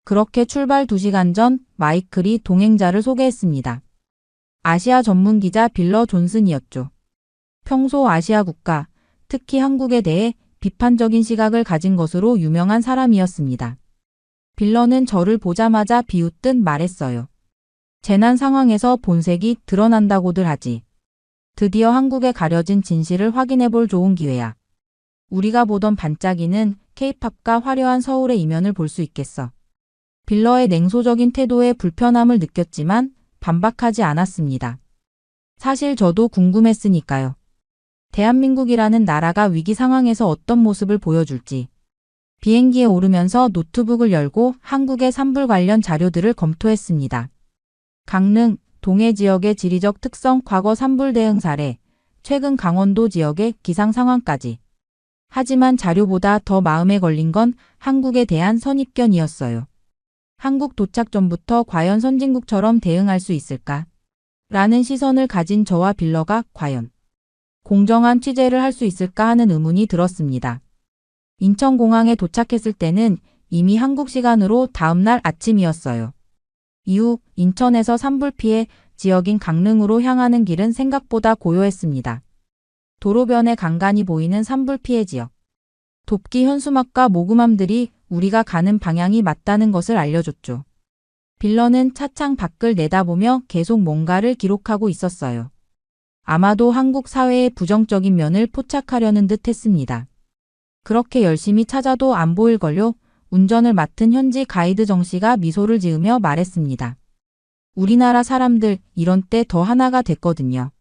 그렇게 출발 2시간 전 마이클이 동행자를 소개했습니다. 아시아 전문 기자 빌러 존슨이었죠. 평소 아시아 국가, 특히 한국에 대해 비판적인 시각을 가진 것으로 유명한 사람이었습니다. 빌러는 저를 보자마자 비웃듯 말했어요. 재난 상황에서 본색이 드러난다고들 하지. 드디어 한국에 가려진 진실을 확인해볼 좋은 기회야. 우리가 보던 반짝이는 K-팝과 화려한 서울의 이면을 볼 수 있겠어. 빌러의 냉소적인 태도에 불편함을 느꼈지만 반박하지 않았습니다. 사실 저도 궁금했으니까요. 대한민국이라는 나라가 위기 상황에서 어떤 모습을 보여줄지. 비행기에 오르면서 노트북을 열고 한국의 산불 관련 자료들을 검토했습니다. 강릉, 동해 지역의 지리적 특성, 과거 산불 대응 사례, 최근 강원도 지역의 기상 상황까지. 하지만 자료보다 더 마음에 걸린 건 한국에 대한 선입견이었어요. 한국 도착 전부터 과연 선진국처럼 대응할 수 있을까? 라는 시선을 가진 저와 빌러가 과연 공정한 취재를 할 수 있을까 하는 의문이 들었습니다. 인천공항에 도착했을 때는 이미 한국 시간으로 다음날 아침이었어요. 이후 인천에서 산불 피해 지역인 강릉으로 향하는 길은 생각보다 고요했습니다. 도로변에 간간히 보이는 산불 피해 지역. 돕기 현수막과 모금함들이 우리가 가는 방향이 맞다는 것을 알려줬죠. 빌러는 차창 밖을 내다보며 계속 뭔가를 기록하고 있었어요. 아마도 한국 사회의 부정적인 면을 포착하려는 듯 했습니다. 그렇게 열심히 찾아도 안 보일걸요? 운전을 맡은 현지 가이드 정 씨가 미소를 지으며 말했습니다. 우리나라 사람들 이런 때 더 하나가 됐거든요.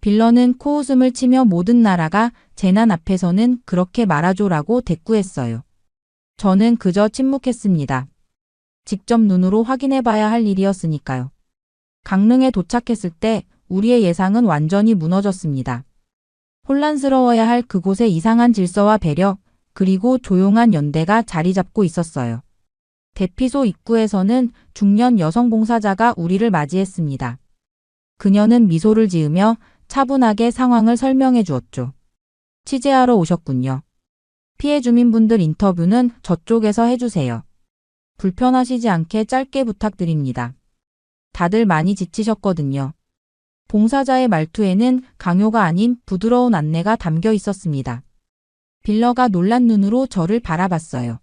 빌러는 코웃음을 치며 모든 나라가 재난 앞에서는 그렇게 말아줘라고 대꾸했어요. 저는 그저 침묵했습니다. 직접 눈으로 확인해봐야 할 일이었으니까요. 강릉에 도착했을 때 우리의 예상은 완전히 무너졌습니다. 혼란스러워야 할 그곳의 이상한 질서와 배려, 그리고 조용한 연대가 자리 잡고 있었어요. 대피소 입구에서는 중년 여성 봉사자가 우리를 맞이했습니다. 그녀는 미소를 지으며 차분하게 상황을 설명해 주었죠. 취재하러 오셨군요. 피해 주민분들 인터뷰는 저쪽에서 해주세요. 불편하시지 않게 짧게 부탁드립니다. 다들 많이 지치셨거든요. 봉사자의 말투에는 강요가 아닌 부드러운 안내가 담겨 있었습니다. 빌러가 놀란 눈으로 저를 바라봤어요.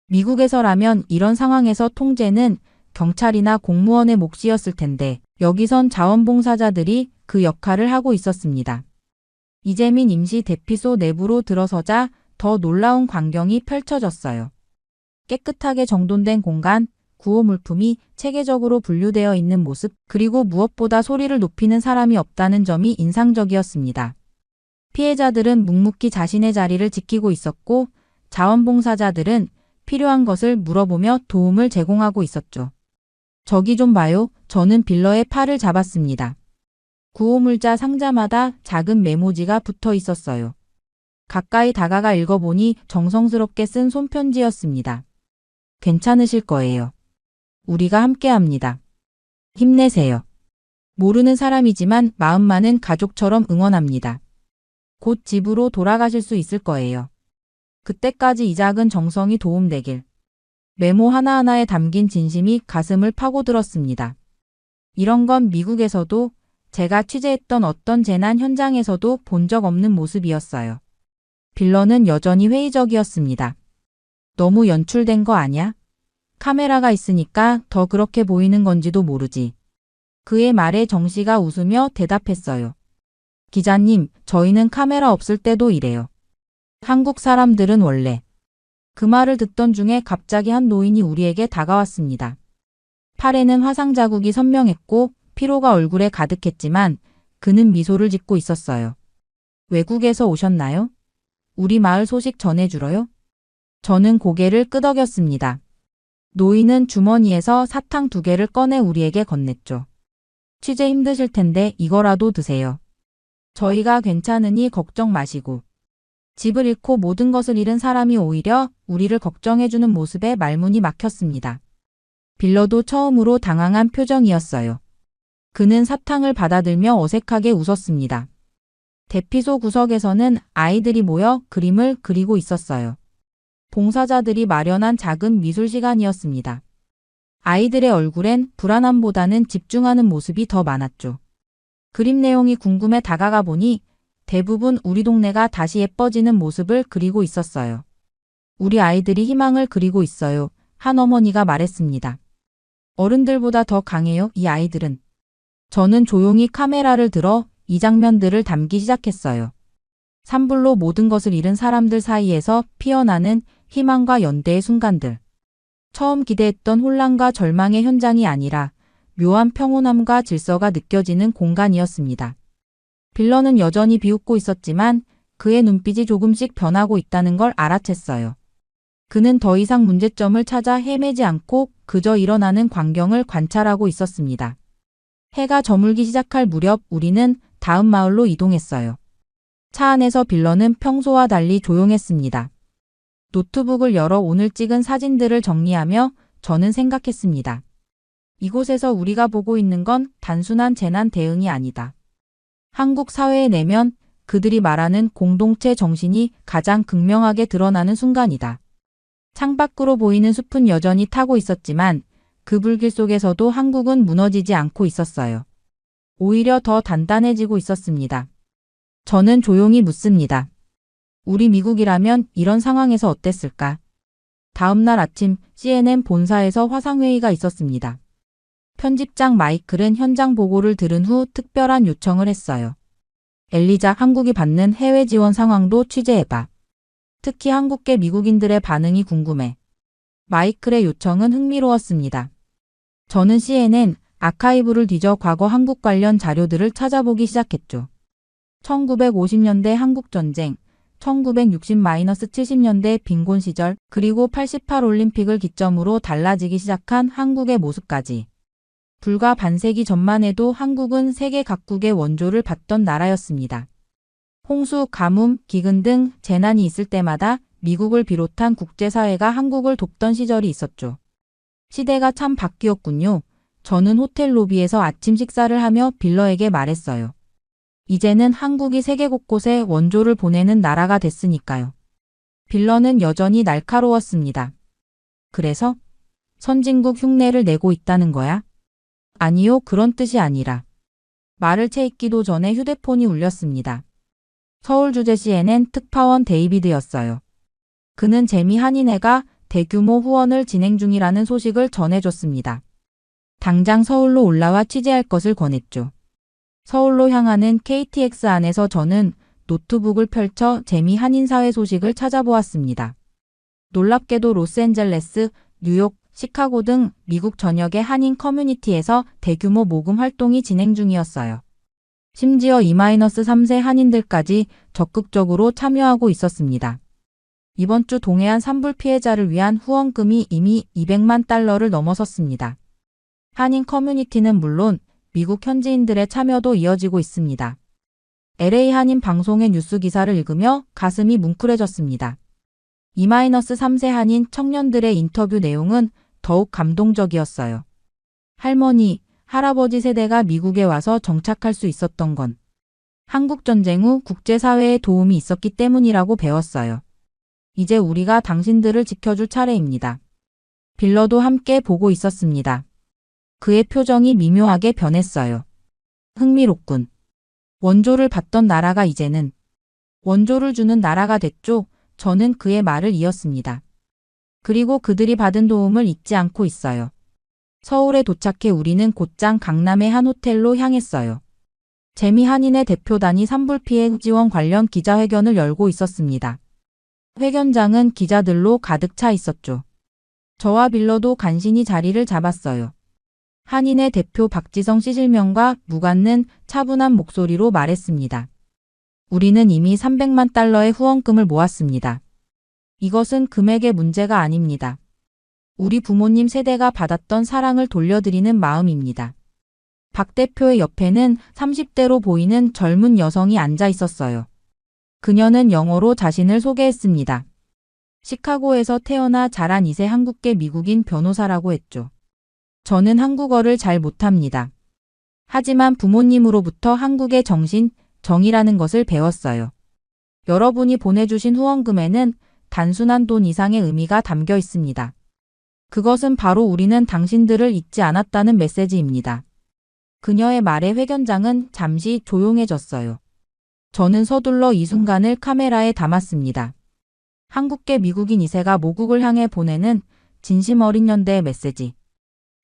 미국에서라면 이런 상황에서 통제는 경찰이나 공무원의 몫이었을 텐데 여기선 자원봉사자들이 그 역할을 하고 있었습니다. 이재민 임시 대피소 내부로 들어서자 더 놀라운 광경이 펼쳐졌어요. 깨끗하게 정돈된 공간, 구호 물품이 체계적으로 분류되어 있는 모습, 그리고 무엇보다 소리를 높이는 사람이 없다는 점이 인상적이었습니다. 피해자들은 묵묵히 자신의 자리를 지키고 있었고 자원봉사자들은 필요한 것을 물어보며 도움을 제공하고 있었죠. 저기 좀 봐요. 저는 빌러의 팔을 잡았습니다. 구호물자 상자마다 작은 메모지가 붙어 있었어요. 가까이 다가가 읽어보니 정성스럽게 쓴 손편지였습니다. 괜찮으실 거예요. 우리가 함께합니다. 힘내세요. 모르는 사람이지만 마음만은 가족처럼 응원합니다. 곧 집으로 돌아가실 수 있을 거예요. 그때까지 이 작은 정성이 도움되길. 메모 하나하나에 담긴 진심이 가슴을 파고들었습니다. 이런 건 미국에서도 제가 취재했던 어떤 재난 현장에서도 본 적 없는 모습이었어요. 빌런은 여전히 회의적이었습니다. 너무 연출된 거 아냐? 카메라가 있으니까 더 그렇게 보이는 건지도 모르지. 그의 말에 정 씨가 웃으며 대답했어요. 기자님, 저희는 카메라 없을 때도 이래요. 한국 사람들은 원래. 그 말을 듣던 중에 갑자기 한 노인이 우리에게 다가왔습니다. 팔에는 화상 자국이 선명했고 피로가 얼굴에 가득했지만 그는 미소를 짓고 있었어요. 외국에서 오셨나요? 우리 마을 소식 전해주러요? 저는 고개를 끄덕였습니다. 노인은 주머니에서 사탕 2개를 꺼내 우리에게 건넸죠. 취재 힘드실 텐데 이거라도 드세요. 저희가 괜찮으니 걱정 마시고. 집을 잃고 모든 것을 잃은 사람이 오히려 우리를 걱정해주는 모습에 말문이 막혔습니다. 빌러도 처음으로 당황한 표정이었어요. 그는 사탕을 받아들며 어색하게 웃었습니다. 대피소 구석에서는 아이들이 모여 그림을 그리고 있었어요. 봉사자들이 마련한 작은 미술 시간이었습니다. 아이들의 얼굴엔 불안함보다는 집중하는 모습이 더 많았죠. 그림 내용이 궁금해 다가가 보니 대부분 우리 동네가 다시 예뻐지는 모습을 그리고 있었어요. 우리 아이들이 희망을 그리고 있어요. 한 어머니가 말했습니다. 어른들보다 더 강해요, 이 아이들은. 저는 조용히 카메라를 들어 이 장면들을 담기 시작했어요. 산불로 모든 것을 잃은 사람들 사이에서 피어나는 희망과 연대의 순간들. 처음 기대했던 혼란과 절망의 현장이 아니라 묘한 평온함과 질서가 느껴지는 공간이었습니다. 빌런은 여전히 비웃고 있었지만 그의 눈빛이 조금씩 변하고 있다는 걸 알아챘어요. 그는 더 이상 문제점을 찾아 헤매지 않고 그저 일어나는 광경을 관찰하고 있었습니다. 해가 저물기 시작할 무렵 우리는 다음 마을로 이동했어요. 차 안에서 빌런은 평소와 달리 조용했습니다. 노트북을 열어 오늘 찍은 사진들을 정리하며 저는 생각했습니다. 이곳에서 우리가 보고 있는 건 단순한 재난 대응이 아니다. 한국 사회의 내면, 그들이 말하는 공동체 정신이 가장 극명하게 드러나는 순간이다. 창밖으로 보이는 숲은 여전히 타고 있었지만 그 불길 속에서도 한국은 무너지지 않고 있었어요. 오히려 더 단단해지고 있었습니다. 저는 조용히 묻습니다. 우리 미국이라면 이런 상황에서 어땠을까? 다음 날 아침 CNN 본사에서 화상회의가 있었습니다. 편집장 마이클은 현장 보고를 들은 후 특별한 요청을 했어요. 엘리자, 한국이 받는 해외 지원 상황도 취재해봐. 특히 한국계 미국인들의 반응이 궁금해. 마이클의 요청은 흥미로웠습니다. 저는 CNN 아카이브를 뒤져 과거 한국 관련 자료들을 찾아보기 시작했죠. 1950년대 한국전쟁, 1960-70년대 빈곤 시절, 그리고 88 올림픽을 기점으로 달라지기 시작한 한국의 모습까지. 불과 반세기 전만 해도 한국은 세계 각국의 원조를 받던 나라였습니다. 홍수, 가뭄, 기근 등 재난이 있을 때마다 미국을 비롯한 국제사회가 한국을 돕던 시절이 있었죠. 시대가 참 바뀌었군요. 저는 호텔 로비에서 아침 식사를 하며 빌러에게 말했어요. 이제는 한국이 세계 곳곳에 원조를 보내는 나라가 됐으니까요. 빌러는 여전히 날카로웠습니다. 그래서 선진국 흉내를 내고 있다는 거야? 아니요, 그런 뜻이 아니라. 말을 채 잇기도 전에 휴대폰이 울렸습니다. 서울주재 CNN 특파원 데이비드였어요. 그는 재미 한인회가 대규모 후원을 진행 중이라는 소식을 전해줬습니다. 당장 서울로 올라와 취재할 것을 권했죠. 서울로 향하는 KTX 안에서 저는 노트북을 펼쳐 재미 한인사회 소식을 찾아보았습니다. 놀랍게도 로스앤젤레스, 뉴욕, 시카고 등 미국 전역의 한인 커뮤니티에서 대규모 모금 활동이 진행 중이었어요. 심지어 2-3세 한인들까지 적극적으로 참여하고 있었습니다. 이번 주 동해안 산불 피해자를 위한 후원금이 이미 200만 달러를 넘어섰습니다. 한인 커뮤니티는 물론 미국 현지인들의 참여도 이어지고 있습니다. LA 한인 방송의 뉴스 기사를 읽으며 가슴이 뭉클해졌습니다. 2-3세 한인 청년들의 인터뷰 내용은 더욱 감동적이었어요. 할머니, 할아버지 세대가 미국에 와서 정착할 수 있었던 건 한국전쟁 후 국제사회의 도움이 있었기 때문이라고 배웠어요. 이제 우리가 당신들을 지켜줄 차례입니다. 빌러도 함께 보고 있었습니다. 그의 표정이 미묘하게 변했어요. 흥미롭군. 원조를 받던 나라가 이제는 원조를 주는 나라가 됐죠. 저는 그의 말을 이었습니다. 그리고 그들이 받은 도움을 잊지 않고 있어요. 서울에 도착해 우리는 곧장 강남의 한 호텔로 향했어요. 재미 한인의 대표단이 산불 피해 지원 관련 기자회견을 열고 있었습니다. 회견장은 기자들로 가득 차 있었죠. 저와 빌러도 간신히 자리를 잡았어요. 한인의 대표 박지성 씨 실명과 무관는 차분한 목소리로 말했습니다. 우리는 이미 300만 달러의 후원금을 모았습니다. 이것은 금액의 문제가 아닙니다. 우리 부모님 세대가 받았던 사랑을 돌려드리는 마음입니다. 박 대표의 옆에는 30대로 보이는 젊은 여성이 앉아 있었어요. 그녀는 영어로 자신을 소개했습니다. 시카고에서 태어나 자란 2세 한국계 미국인 변호사라고 했죠. 저는 한국어를 잘 못합니다. 하지만 부모님으로부터 한국의 정신, 정이라는 것을 배웠어요. 여러분이 보내주신 후원금에는 단순한 돈 이상의 의미가 담겨 있습니다. 그것은 바로 우리는 당신들을 잊지 않았다는 메시지입니다. 그녀의 말에 회견장은 잠시 조용해졌어요. 저는 서둘러 이 순간을 카메라에 담았습니다. 한국계 미국인 2세가 모국을 향해 보내는 진심 어린 연대의 메시지.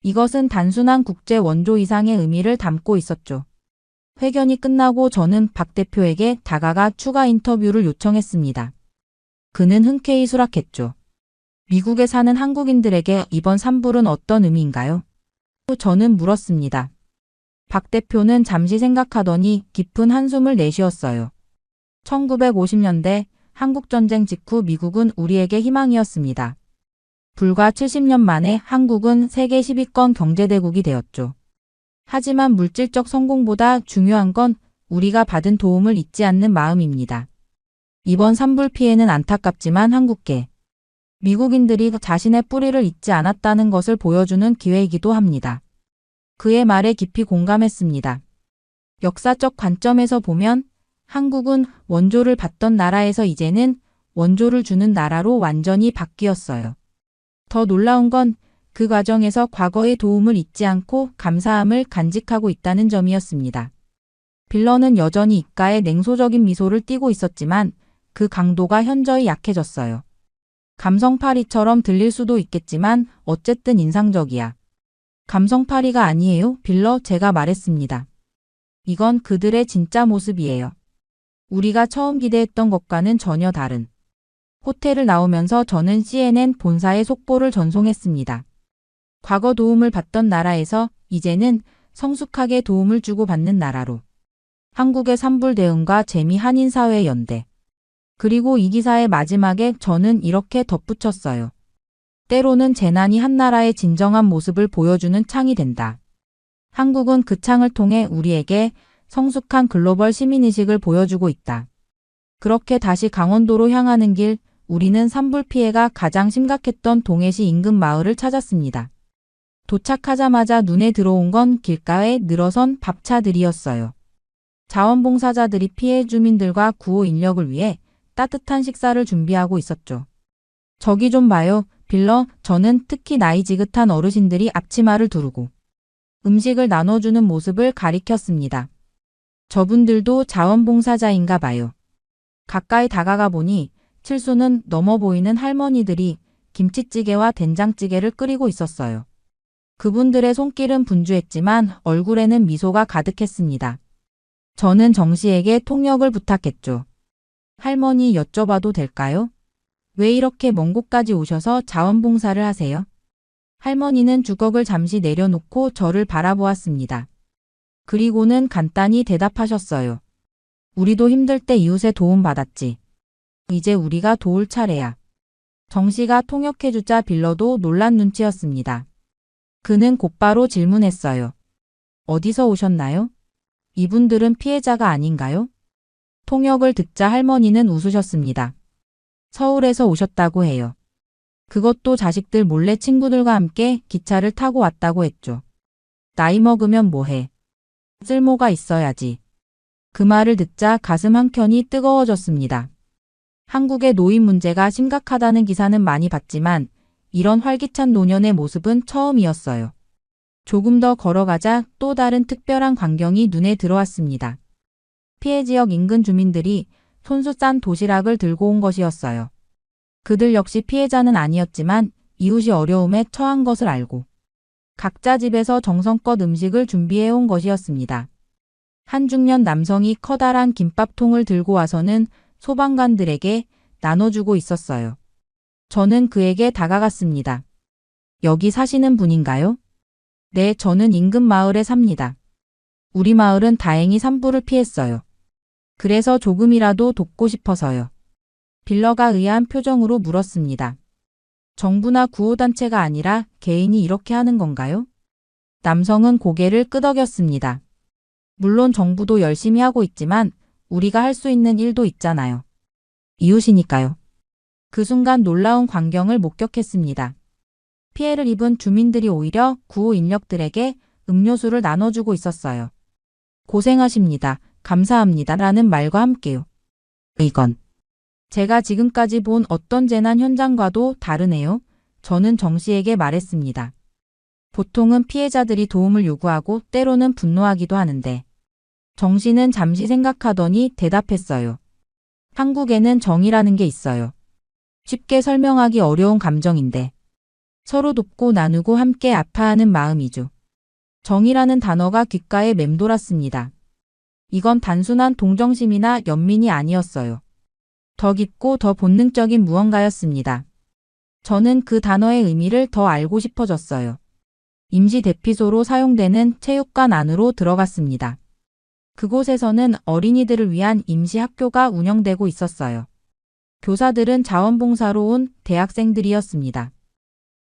이것은 단순한 국제 원조 이상의 의미를 담고 있었죠. 회견이 끝나고 저는 박 대표에게 다가가 추가 인터뷰를 요청했습니다. 그는 흔쾌히 수락했죠. 미국에 사는 한국인들에게 이번 산불은 어떤 의미인가요? 저는 물었습니다. 박 대표는 잠시 생각하더니 깊은 한숨을 내쉬었어요. 1950년대 한국전쟁 직후 미국은 우리에게 희망이었습니다. 불과 70년 만에 한국은 세계 10위권 경제대국이 되었죠. 하지만 물질적 성공보다 중요한 건 우리가 받은 도움을 잊지 않는 마음입니다. 이번 산불 피해는 안타깝지만 한국계 미국인들이 자신의 뿌리를 잊지 않았다는 것을 보여주는 기회이기도 합니다. 그의 말에 깊이 공감했습니다. 역사적 관점에서 보면 한국은 원조를 받던 나라에서 이제는 원조를 주는 나라로 완전히 바뀌었어요. 더 놀라운 건 그 과정에서 과거의 도움을 잊지 않고 감사함을 간직하고 있다는 점이었습니다. 빌러는 여전히 입가에 냉소적인 미소를 띠고 있었지만 그 강도가 현저히 약해졌어요. 감성파리처럼 들릴 수도 있겠지만 어쨌든 인상적이야. 감성파리가 아니에요, 빌러, 제가 말했습니다. 이건 그들의 진짜 모습이에요. 우리가 처음 기대했던 것과는 전혀 다른. 호텔을 나오면서 저는 CNN 본사에 속보를 전송했습니다. 과거 도움을 받던 나라에서 이제는 성숙하게 도움을 주고받는 나라로. 한국의 산불 대응과 재미 한인사회 연대. 그리고 이 기사의 마지막에 저는 이렇게 덧붙였어요. 때로는 재난이 한 나라의 진정한 모습을 보여주는 창이 된다. 한국은 그 창을 통해 우리에게 성숙한 글로벌 시민의식을 보여주고 있다. 그렇게 다시 강원도로 향하는 길, 우리는 산불 피해가 가장 심각했던 동해시 인근 마을을 찾았습니다. 도착하자마자 눈에 들어온 건 길가에 늘어선 밥차들이었어요. 자원봉사자들이 피해 주민들과 구호 인력을 위해 따뜻한 식사를 준비하고 있었죠. 저기 좀 봐요, 빌러. 저는 특히 나이 지긋한 어르신들이 앞치마를 두르고 음식을 나눠주는 모습을 가리켰습니다. 저분들도 자원봉사자인가 봐요. 가까이 다가가 보니 칠수는 넘어 보이는 할머니들이 김치찌개와 된장찌개를 끓이고 있었어요. 그분들의 손길은 분주했지만 얼굴에는 미소가 가득했습니다. 저는 정 씨에게 통역을 부탁했죠. 할머니, 여쭤봐도 될까요? 왜 이렇게 먼 곳까지 오셔서 자원봉사를 하세요? 할머니는 주걱을 잠시 내려놓고 저를 바라보았습니다. 그리고는 간단히 대답하셨어요. 우리도 힘들 때 이웃의 도움 받았지. 이제 우리가 도울 차례야. 정 씨가 통역해주자 빌러도 놀란 눈치였습니다. 그는 곧바로 질문했어요. 어디서 오셨나요? 이분들은 피해자가 아닌가요? 통역을 듣자 할머니는 웃으셨습니다. 서울에서 오셨다고 해요. 그것도 자식들 몰래 친구들과 함께 기차를 타고 왔다고 했죠. 나이 먹으면 뭐해? 쓸모가 있어야지. 그 말을 듣자 가슴 한켠이 뜨거워졌습니다. 한국의 노인 문제가 심각하다는 기사는 많이 봤지만 이런 활기찬 노년의 모습은 처음이었어요. 조금 더 걸어가자 또 다른 특별한 광경이 눈에 들어왔습니다. 피해 지역 인근 주민들이 손수 싼 도시락을 들고 온 것이었어요. 그들 역시 피해자는 아니었지만 이웃이 어려움에 처한 것을 알고 각자 집에서 정성껏 음식을 준비해 온 것이었습니다. 한 중년 남성이 커다란 김밥통을 들고 와서는 소방관들에게 나눠주고 있었어요. 저는 그에게 다가갔습니다. 여기 사시는 분인가요? 네, 저는 인근 마을에 삽니다. 우리 마을은 다행히 산불을 피했어요. 그래서 조금이라도 돕고 싶어서요. 빌러가 의아한 표정으로 물었습니다. 정부나 구호단체가 아니라 개인이 이렇게 하는 건가요? 남성은 고개를 끄덕였습니다. 물론 정부도 열심히 하고 있지만 우리가 할 수 있는 일도 있잖아요. 이웃이니까요. 그 순간 놀라운 광경을 목격했습니다. 피해를 입은 주민들이 오히려 구호 인력들에게 음료수를 나눠주고 있었어요. 고생하십니다. 감사합니다. 라는 말과 함께요. 이건 제가 지금까지 본 어떤 재난 현장과도 다르네요. 저는 정 씨에게 말했습니다. 보통은 피해자들이 도움을 요구하고 때로는 분노하기도 하는데 정 씨는 잠시 생각하더니 대답했어요. 한국에는 정이라는 게 있어요. 쉽게 설명하기 어려운 감정인데 서로 돕고 나누고 함께 아파하는 마음이죠. 정이라는 단어가 귓가에 맴돌았습니다. 이건 단순한 동정심이나 연민이 아니었어요. 더 깊고 더 본능적인 무언가였습니다. 저는 그 단어의 의미를 더 알고 싶어졌어요. 임시 대피소로 사용되는 체육관 안으로 들어갔습니다. 그곳에서는 어린이들을 위한 임시 학교가 운영되고 있었어요. 교사들은 자원봉사로 온 대학생들이었습니다.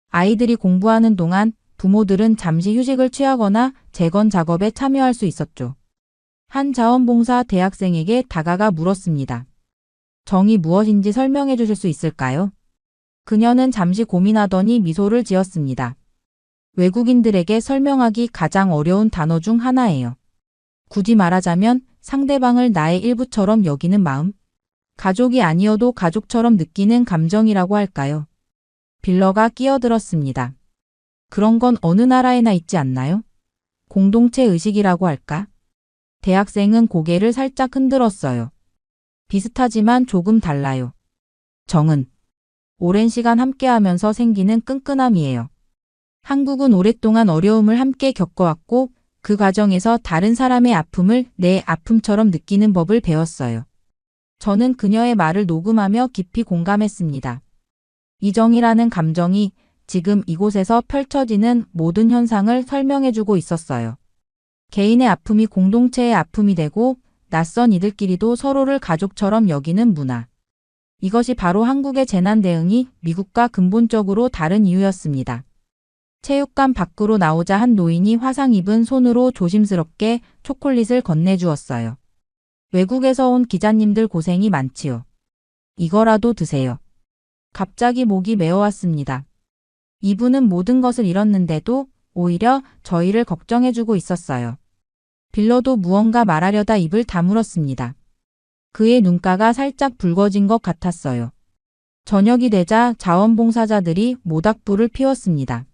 아이들이 공부하는 동안 부모들은 잠시 휴식을 취하거나 재건 작업에 참여할 수 있었죠. 한 자원봉사 대학생에게 다가가 물었습니다. 정이 무엇인지 설명해 주실 수 있을까요? 그녀는 잠시 고민하더니 미소를 지었습니다. 외국인들에게 설명하기 가장 어려운 단어 중 하나예요. 굳이 말하자면 상대방을 나의 일부처럼 여기는 마음, 가족이 아니어도 가족처럼 느끼는 감정이라고 할까요? 빌러가 끼어들었습니다. 그런 건 어느 나라에나 있지 않나요? 공동체 의식이라고 할까? 대학생은 고개를 살짝 흔들었어요. 비슷하지만 조금 달라요. 정은 오랜 시간 함께하면서 생기는 끈끈함이에요. 한국은 오랫동안 어려움을 함께 겪어왔고 그 과정에서 다른 사람의 아픔을 내 아픔처럼 느끼는 법을 배웠어요. 저는 그녀의 말을 녹음하며 깊이 공감했습니다. 이정이라는 감정이 지금 이곳에서 펼쳐지는 모든 현상을 설명해주고 있었어요. 개인의 아픔이 공동체의 아픔이 되고 낯선 이들끼리도 서로를 가족처럼 여기는 문화. 이것이 바로 한국의 재난 대응이 미국과 근본적으로 다른 이유였습니다. 체육관 밖으로 나오자 한 노인이 화상 입은 손으로 조심스럽게 초콜릿을 건네주었어요. 외국에서 온 기자님들 고생이 많지요. 이거라도 드세요. 갑자기 목이 메어왔습니다. 이분은 모든 것을 잃었는데도 오히려 저희를 걱정해주고 있었어요. 빌러도 무언가 말하려다 입을 다물었습니다. 그의 눈가가 살짝 붉어진 것 같았어요. 저녁이 되자 자원봉사자들이 모닥불을 피웠습니다.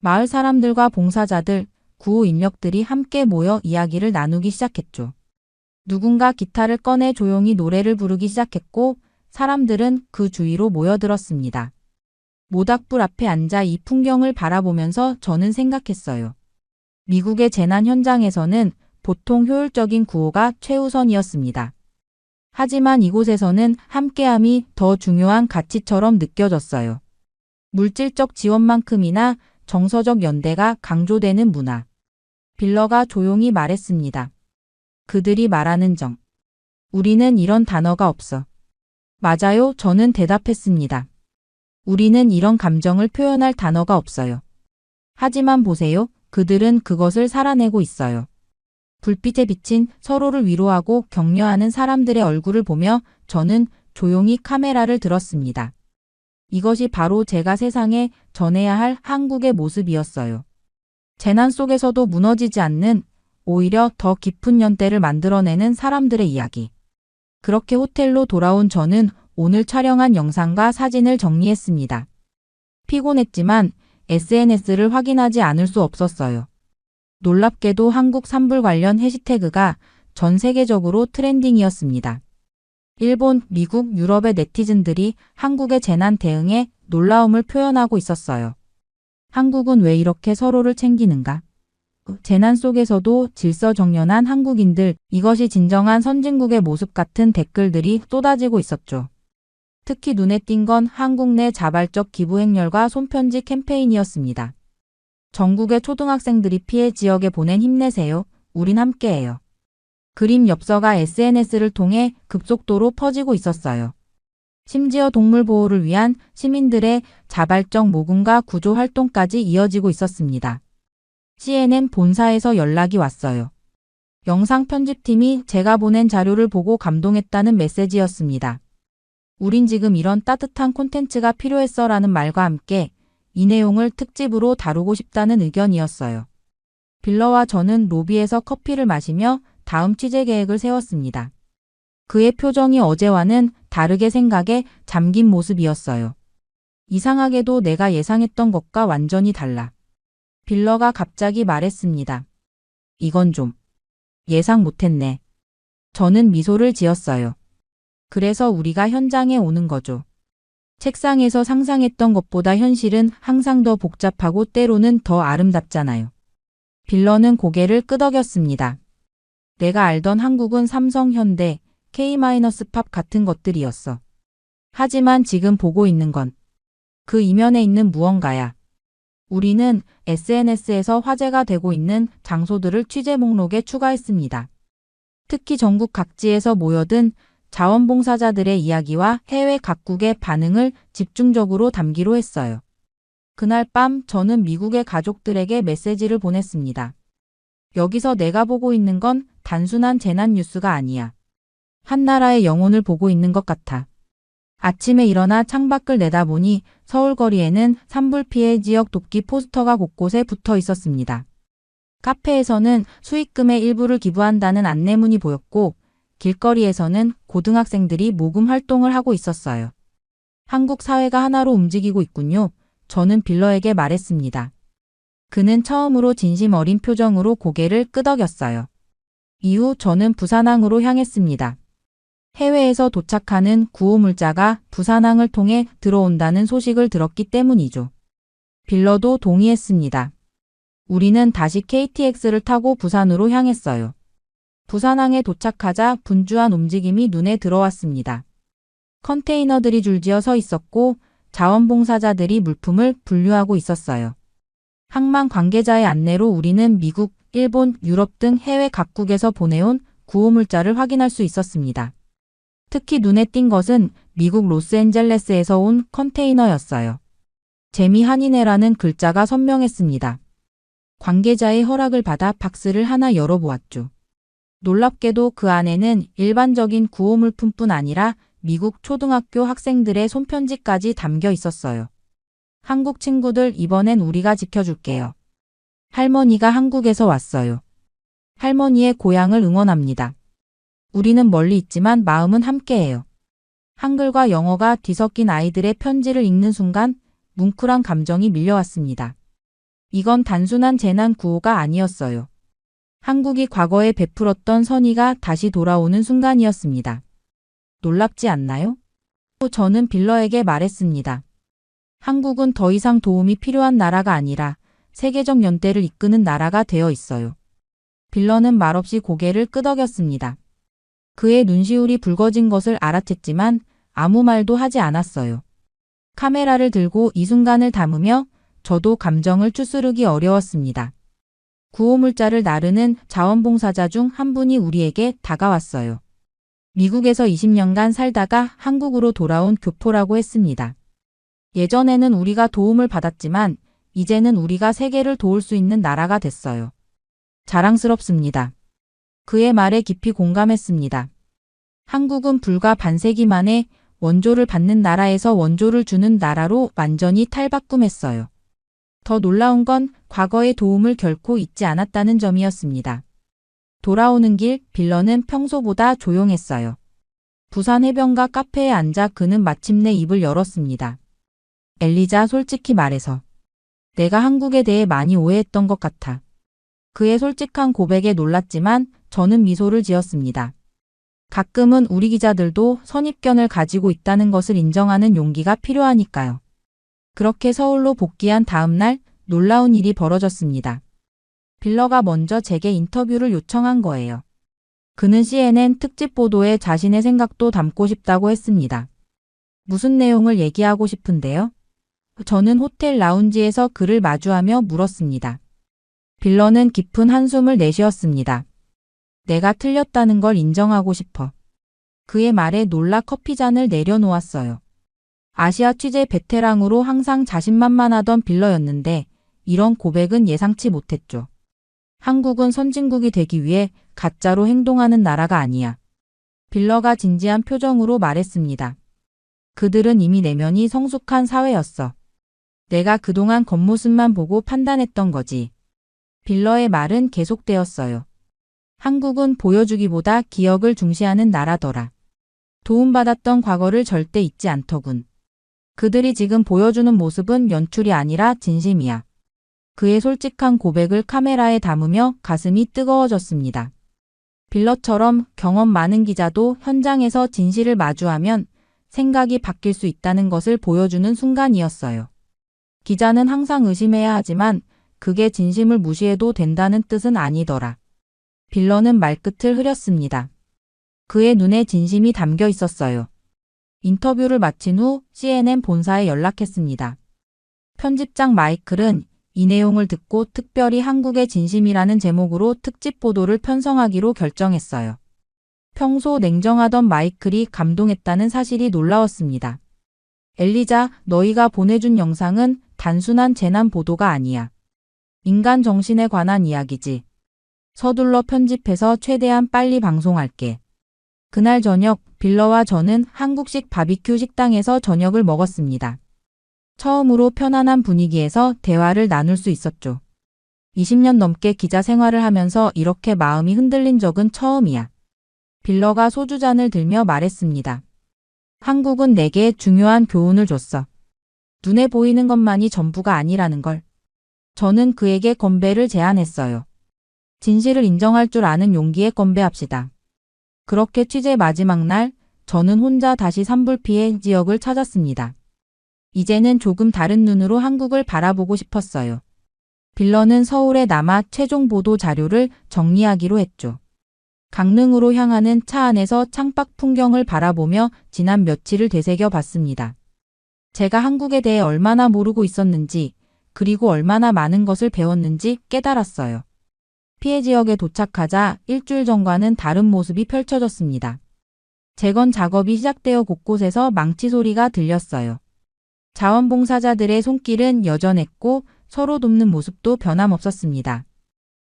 마을 사람들과 봉사자들, 구호 인력들이 함께 모여 이야기를 나누기 시작했죠. 누군가 기타를 꺼내 조용히 노래를 부르기 시작했고 사람들은 그 주위로 모여들었습니다. 모닥불 앞에 앉아 이 풍경을 바라보면서 저는 생각했어요. 미국의 재난 현장에서는 보통 효율적인 구호가 최우선이었습니다. 하지만 이곳에서는 함께함이 더 중요한 가치처럼 느껴졌어요. 물질적 지원만큼이나 정서적 연대가 강조되는 문화. 빌러가 조용히 말했습니다. 그들이 말하는 정. 우리는 이런 단어가 없어. 맞아요, 저는 대답했습니다. 우리는 이런 감정을 표현할 단어가 없어요. 하지만 보세요, 그들은 그것을 살아내고 있어요. 불빛에 비친 서로를 위로하고 격려하는 사람들의 얼굴을 보며 저는 조용히 카메라를 들었습니다. 이것이 바로 제가 세상에 전해야 할 한국의 모습이었어요. 재난 속에서도 무너지지 않는 오히려 더 깊은 연대를 만들어내는 사람들의 이야기. 그렇게 호텔로 돌아온 저는 오늘 촬영한 영상과 사진을 정리했습니다. 피곤했지만 SNS를 확인하지 않을 수 없었어요. 놀랍게도 한국 산불 관련 해시태그가 전 세계적으로 트렌딩이었습니다. 일본, 미국, 유럽의 네티즌들이 한국의 재난 대응에 놀라움을 표현하고 있었어요. 한국은 왜 이렇게 서로를 챙기는가? 재난 속에서도 질서정연한 한국인들, 이것이 진정한 선진국의 모습 같은 댓글들이 쏟아지고 있었죠. 특히 눈에 띈 건 한국 내 자발적 기부 행렬과 손편지 캠페인이었습니다. 전국의 초등학생들이 피해 지역에 보낸 힘내세요. 우린 함께해요. 그림 엽서가 SNS를 통해 급속도로 퍼지고 있었어요. 심지어 동물 보호를 위한 시민들의 자발적 모금과 구조 활동까지 이어지고 있었습니다. CNN 본사에서 연락이 왔어요. 영상 편집팀이 제가 보낸 자료를 보고 감동했다는 메시지였습니다. 우린 지금 이런 따뜻한 콘텐츠가 필요했어 라는 말과 함께 이 내용을 특집으로 다루고 싶다는 의견이었어요. 빌러와 저는 로비에서 커피를 마시며 다음 취재 계획을 세웠습니다. 그의 표정이 어제와는 다르게 생각에 잠긴 모습이었어요. 이상하게도 내가 예상했던 것과 완전히 달라. 빌러가 갑자기 말했습니다. 이건 좀 예상 못했네. 저는 미소를 지었어요. 그래서 우리가 현장에 오는 거죠. 책상에서 상상했던 것보다 현실은 항상 더 복잡하고 때로는 더 아름답잖아요. 빌러는 고개를 끄덕였습니다. 내가 알던 한국은 삼성, 현대, K-팝 같은 것들이었어. 하지만 지금 보고 있는 건 그 이면에 있는 무언가야. 우리는 SNS에서 화제가 되고 있는 장소들을 취재 목록에 추가했습니다. 특히 전국 각지에서 모여든 자원봉사자들의 이야기와 해외 각국의 반응을 집중적으로 담기로 했어요. 그날 밤 저는 미국의 가족들에게 메시지를 보냈습니다. 여기서 내가 보고 있는 건 단순한 재난 뉴스가 아니야. 한 나라의 영혼을 보고 있는 것 같아. 아침에 일어나 창밖을 내다보니 서울 거리에는 산불 피해 지역 돕기 포스터가 곳곳에 붙어 있었습니다. 카페에서는 수익금의 일부를 기부한다는 안내문이 보였고 길거리에서는 고등학생들이 모금 활동을 하고 있었어요. 한국 사회가 하나로 움직이고 있군요. 저는 빌러에게 말했습니다. 그는 처음으로 진심 어린 표정으로 고개를 끄덕였어요. 이후 저는 부산항으로 향했습니다. 해외에서 도착하는 구호물자가 부산항을 통해 들어온다는 소식을 들었기 때문이죠. 빌러도 동의했습니다. 우리는 다시 KTX를 타고 부산으로 향했어요. 부산항에 도착하자 분주한 움직임이 눈에 들어왔습니다. 컨테이너들이 줄지어 서 있었고 자원봉사자들이 물품을 분류하고 있었어요. 항만 관계자의 안내로 우리는 미국, 일본, 유럽 등 해외 각국에서 보내온 구호물자를 확인할 수 있었습니다. 특히 눈에 띈 것은 미국 로스앤젤레스에서 온 컨테이너였어요. 재미 한인회라는 글자가 선명했습니다. 관계자의 허락을 받아 박스를 하나 열어보았죠. 놀랍게도 그 안에는 일반적인 구호물품뿐 아니라 미국 초등학교 학생들의 손편지까지 담겨 있었어요. 한국 친구들, 이번엔 우리가 지켜줄게요. 할머니가 한국에서 왔어요. 할머니의 고향을 응원합니다. 우리는 멀리 있지만 마음은 함께해요. 한글과 영어가 뒤섞인 아이들의 편지를 읽는 순간 뭉클한 감정이 밀려왔습니다. 이건 단순한 재난 구호가 아니었어요. 한국이 과거에 베풀었던 선의가 다시 돌아오는 순간이었습니다. 놀랍지 않나요? 저는 빌러에게 말했습니다. 한국은 더 이상 도움이 필요한 나라가 아니라 세계적 연대를 이끄는 나라가 되어 있어요. 빌러는 말없이 고개를 끄덕였습니다. 그의 눈시울이 붉어진 것을 알아챘지만 아무 말도 하지 않았어요. 카메라를 들고 이 순간을 담으며 저도 감정을 추스르기 어려웠습니다. 구호물자를 나르는 자원봉사자 중 한 분이 우리에게 다가왔어요. 미국에서 20년간 살다가 한국으로 돌아온 교포라고 했습니다. 예전에는 우리가 도움을 받았지만 이제는 우리가 세계를 도울 수 있는 나라가 됐어요. 자랑스럽습니다. 그의 말에 깊이 공감했습니다. 한국은 불과 반세기 만에 원조를 받는 나라에서 원조를 주는 나라로 완전히 탈바꿈했어요. 더 놀라운 건 과거의 도움을 결코 잊지 않았다는 점이었습니다. 돌아오는 길 빌런은 평소보다 조용했어요. 부산 해변가 카페에 앉아 그는 마침내 입을 열었습니다. 엘리자, 솔직히 말해서 내가 한국에 대해 많이 오해했던 것 같아. 그의 솔직한 고백에 놀랐지만 저는 미소를 지었습니다. 가끔은 우리 기자들도 선입견을 가지고 있다는 것을 인정하는 용기가 필요하니까요. 그렇게 서울로 복귀한 다음 날 놀라운 일이 벌어졌습니다. 빌러가 먼저 제게 인터뷰를 요청한 거예요. 그는 CNN 특집 보도에 자신의 생각도 담고 싶다고 했습니다. 무슨 내용을 얘기하고 싶은데요? 저는 호텔 라운지에서 그를 마주하며 물었습니다. 빌러는 깊은 한숨을 내쉬었습니다. 내가 틀렸다는 걸 인정하고 싶어. 그의 말에 놀라 커피잔을 내려놓았어요. 아시아 취재 베테랑으로 항상 자신만만하던 빌러였는데 이런 고백은 예상치 못했죠. 한국은 선진국이 되기 위해 가짜로 행동하는 나라가 아니야. 빌러가 진지한 표정으로 말했습니다. 그들은 이미 내면이 성숙한 사회였어. 내가 그동안 겉모습만 보고 판단했던 거지. 빌러의 말은 계속되었어요. 한국은 보여주기보다 기억을 중시하는 나라더라. 도움받았던 과거를 절대 잊지 않더군. 그들이 지금 보여주는 모습은 연출이 아니라 진심이야. 그의 솔직한 고백을 카메라에 담으며 가슴이 뜨거워졌습니다. 빌러처럼 경험 많은 기자도 현장에서 진실을 마주하면 생각이 바뀔 수 있다는 것을 보여주는 순간이었어요. 기자는 항상 의심해야 하지만 그게 진심을 무시해도 된다는 뜻은 아니더라. 빌러는 말끝을 흐렸습니다. 그의 눈에 진심이 담겨 있었어요. 인터뷰를 마친 후 CNN 본사에 연락했습니다. 편집장 마이클은 이 내용을 듣고 특별히 한국의 진심이라는 제목으로 특집 보도를 편성하기로 결정했어요. 평소 냉정하던 마이클이 감동했다는 사실이 놀라웠습니다. 엘리자, 너희가 보내준 영상은 단순한 재난 보도가 아니야. 인간 정신에 관한 이야기지. 서둘러 편집해서 최대한 빨리 방송할게. 그날 저녁 빌러와 저는 한국식 바비큐 식당에서 저녁을 먹었습니다. 처음으로 편안한 분위기에서 대화를 나눌 수 있었죠. 20년 넘게 기자 생활을 하면서 이렇게 마음이 흔들린 적은 처음이야. 빌러가 소주잔을 들며 말했습니다. 한국은 내게 중요한 교훈을 줬어. 눈에 보이는 것만이 전부가 아니라는 걸. 저는 그에게 건배를 제안했어요. 진실을 인정할 줄 아는 용기에 건배합시다. 그렇게 취재 마지막 날, 저는 혼자 다시 산불 피해 지역을 찾았습니다. 이제는 조금 다른 눈으로 한국을 바라보고 싶었어요. 빌러는 서울에 남아 최종 보도 자료를 정리하기로 했죠. 강릉으로 향하는 차 안에서 창밖 풍경을 바라보며 지난 며칠을 되새겨 봤습니다. 제가 한국에 대해 얼마나 모르고 있었는지, 그리고 얼마나 많은 것을 배웠는지 깨달았어요. 피해 지역에 도착하자 일주일 전과는 다른 모습이 펼쳐졌습니다. 재건 작업이 시작되어 곳곳에서 망치 소리가 들렸어요. 자원봉사자들의 손길은 여전했고 서로 돕는 모습도 변함없었습니다.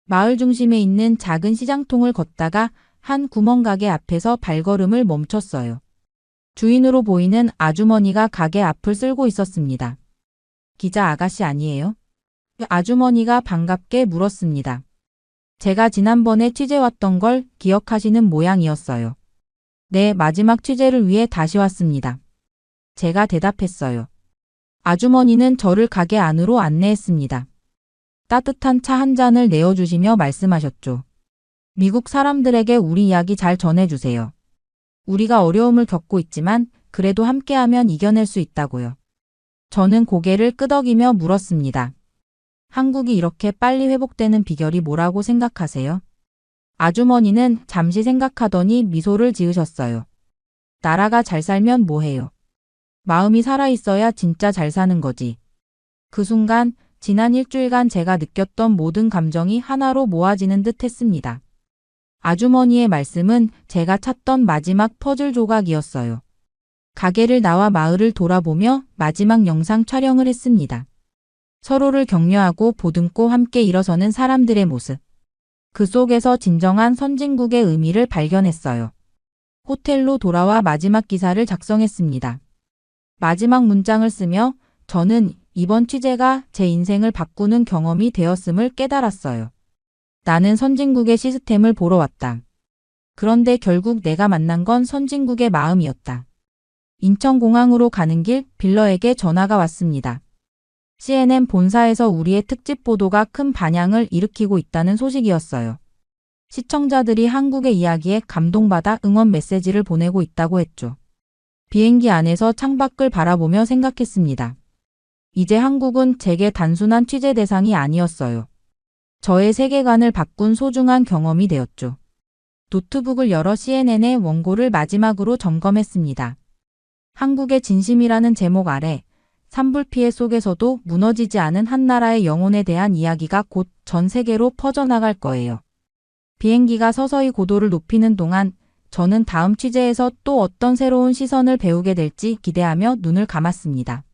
마을 중심에 있는 작은 시장통을 걷다가 한 구멍가게 앞에서 발걸음을 멈췄어요. 주인으로 보이는 아주머니가 가게 앞을 쓸고 있었습니다. 기자 아가씨 아니에요? 아주머니가 반갑게 물었습니다. 제가 지난번에 취재 왔던 걸 기억하시는 모양이었어요. 네, 마지막 취재를 위해 다시 왔습니다. 제가 대답했어요. 아주머니는 저를 가게 안으로 안내했습니다. 따뜻한 차 한 잔을 내어주시며 말씀하셨죠. 미국 사람들에게 우리 이야기 잘 전해주세요. 우리가 어려움을 겪고 있지만 그래도 함께하면 이겨낼 수 있다고요. 저는 고개를 끄덕이며 물었습니다. 한국이 이렇게 빨리 회복되는 비결이 뭐라고 생각하세요? 아주머니는 잠시 생각하더니 미소를 지으셨어요. 나라가 잘 살면 뭐해요? 마음이 살아있어야 진짜 잘 사는 거지. 그 순간 지난 일주일간 제가 느꼈던 모든 감정이 하나로 모아지는 듯 했습니다. 아주머니의 말씀은 제가 찾던 마지막 퍼즐 조각이었어요. 가게를 나와 마을을 돌아보며 마지막 영상 촬영을 했습니다. 서로를 격려하고 보듬고 함께 일어서는 사람들의 모습. 그 속에서 진정한 선진국의 의미를 발견했어요. 호텔로 돌아와 마지막 기사를 작성했습니다. 마지막 문장을 쓰며 저는 이번 취재가 제 인생을 바꾸는 경험이 되었음을 깨달았어요. 나는 선진국의 시스템을 보러 왔다. 그런데 결국 내가 만난 건 선진국의 마음이었다. 인천공항으로 가는 길 빌러에게 전화가 왔습니다. CNN 본사에서 우리의 특집 보도가 큰 반향을 일으키고 있다는 소식이었어요. 시청자들이 한국의 이야기에 감동받아 응원 메시지를 보내고 있다고 했죠. 비행기 안에서 창밖을 바라보며 생각했습니다. 이제 한국은 제게 단순한 취재 대상이 아니었어요. 저의 세계관을 바꾼 소중한 경험이 되었죠. 노트북을 열어 CNN의 원고를 마지막으로 점검했습니다. 한국의 진심이라는 제목 아래 산불 피해 속에서도 무너지지 않은 한 나라의 영혼에 대한 이야기가 곧 전 세계로 퍼져나갈 거예요. 비행기가 서서히 고도를 높이는 동안 저는 다음 취재에서 또 어떤 새로운 시선을 배우게 될지 기대하며 눈을 감았습니다.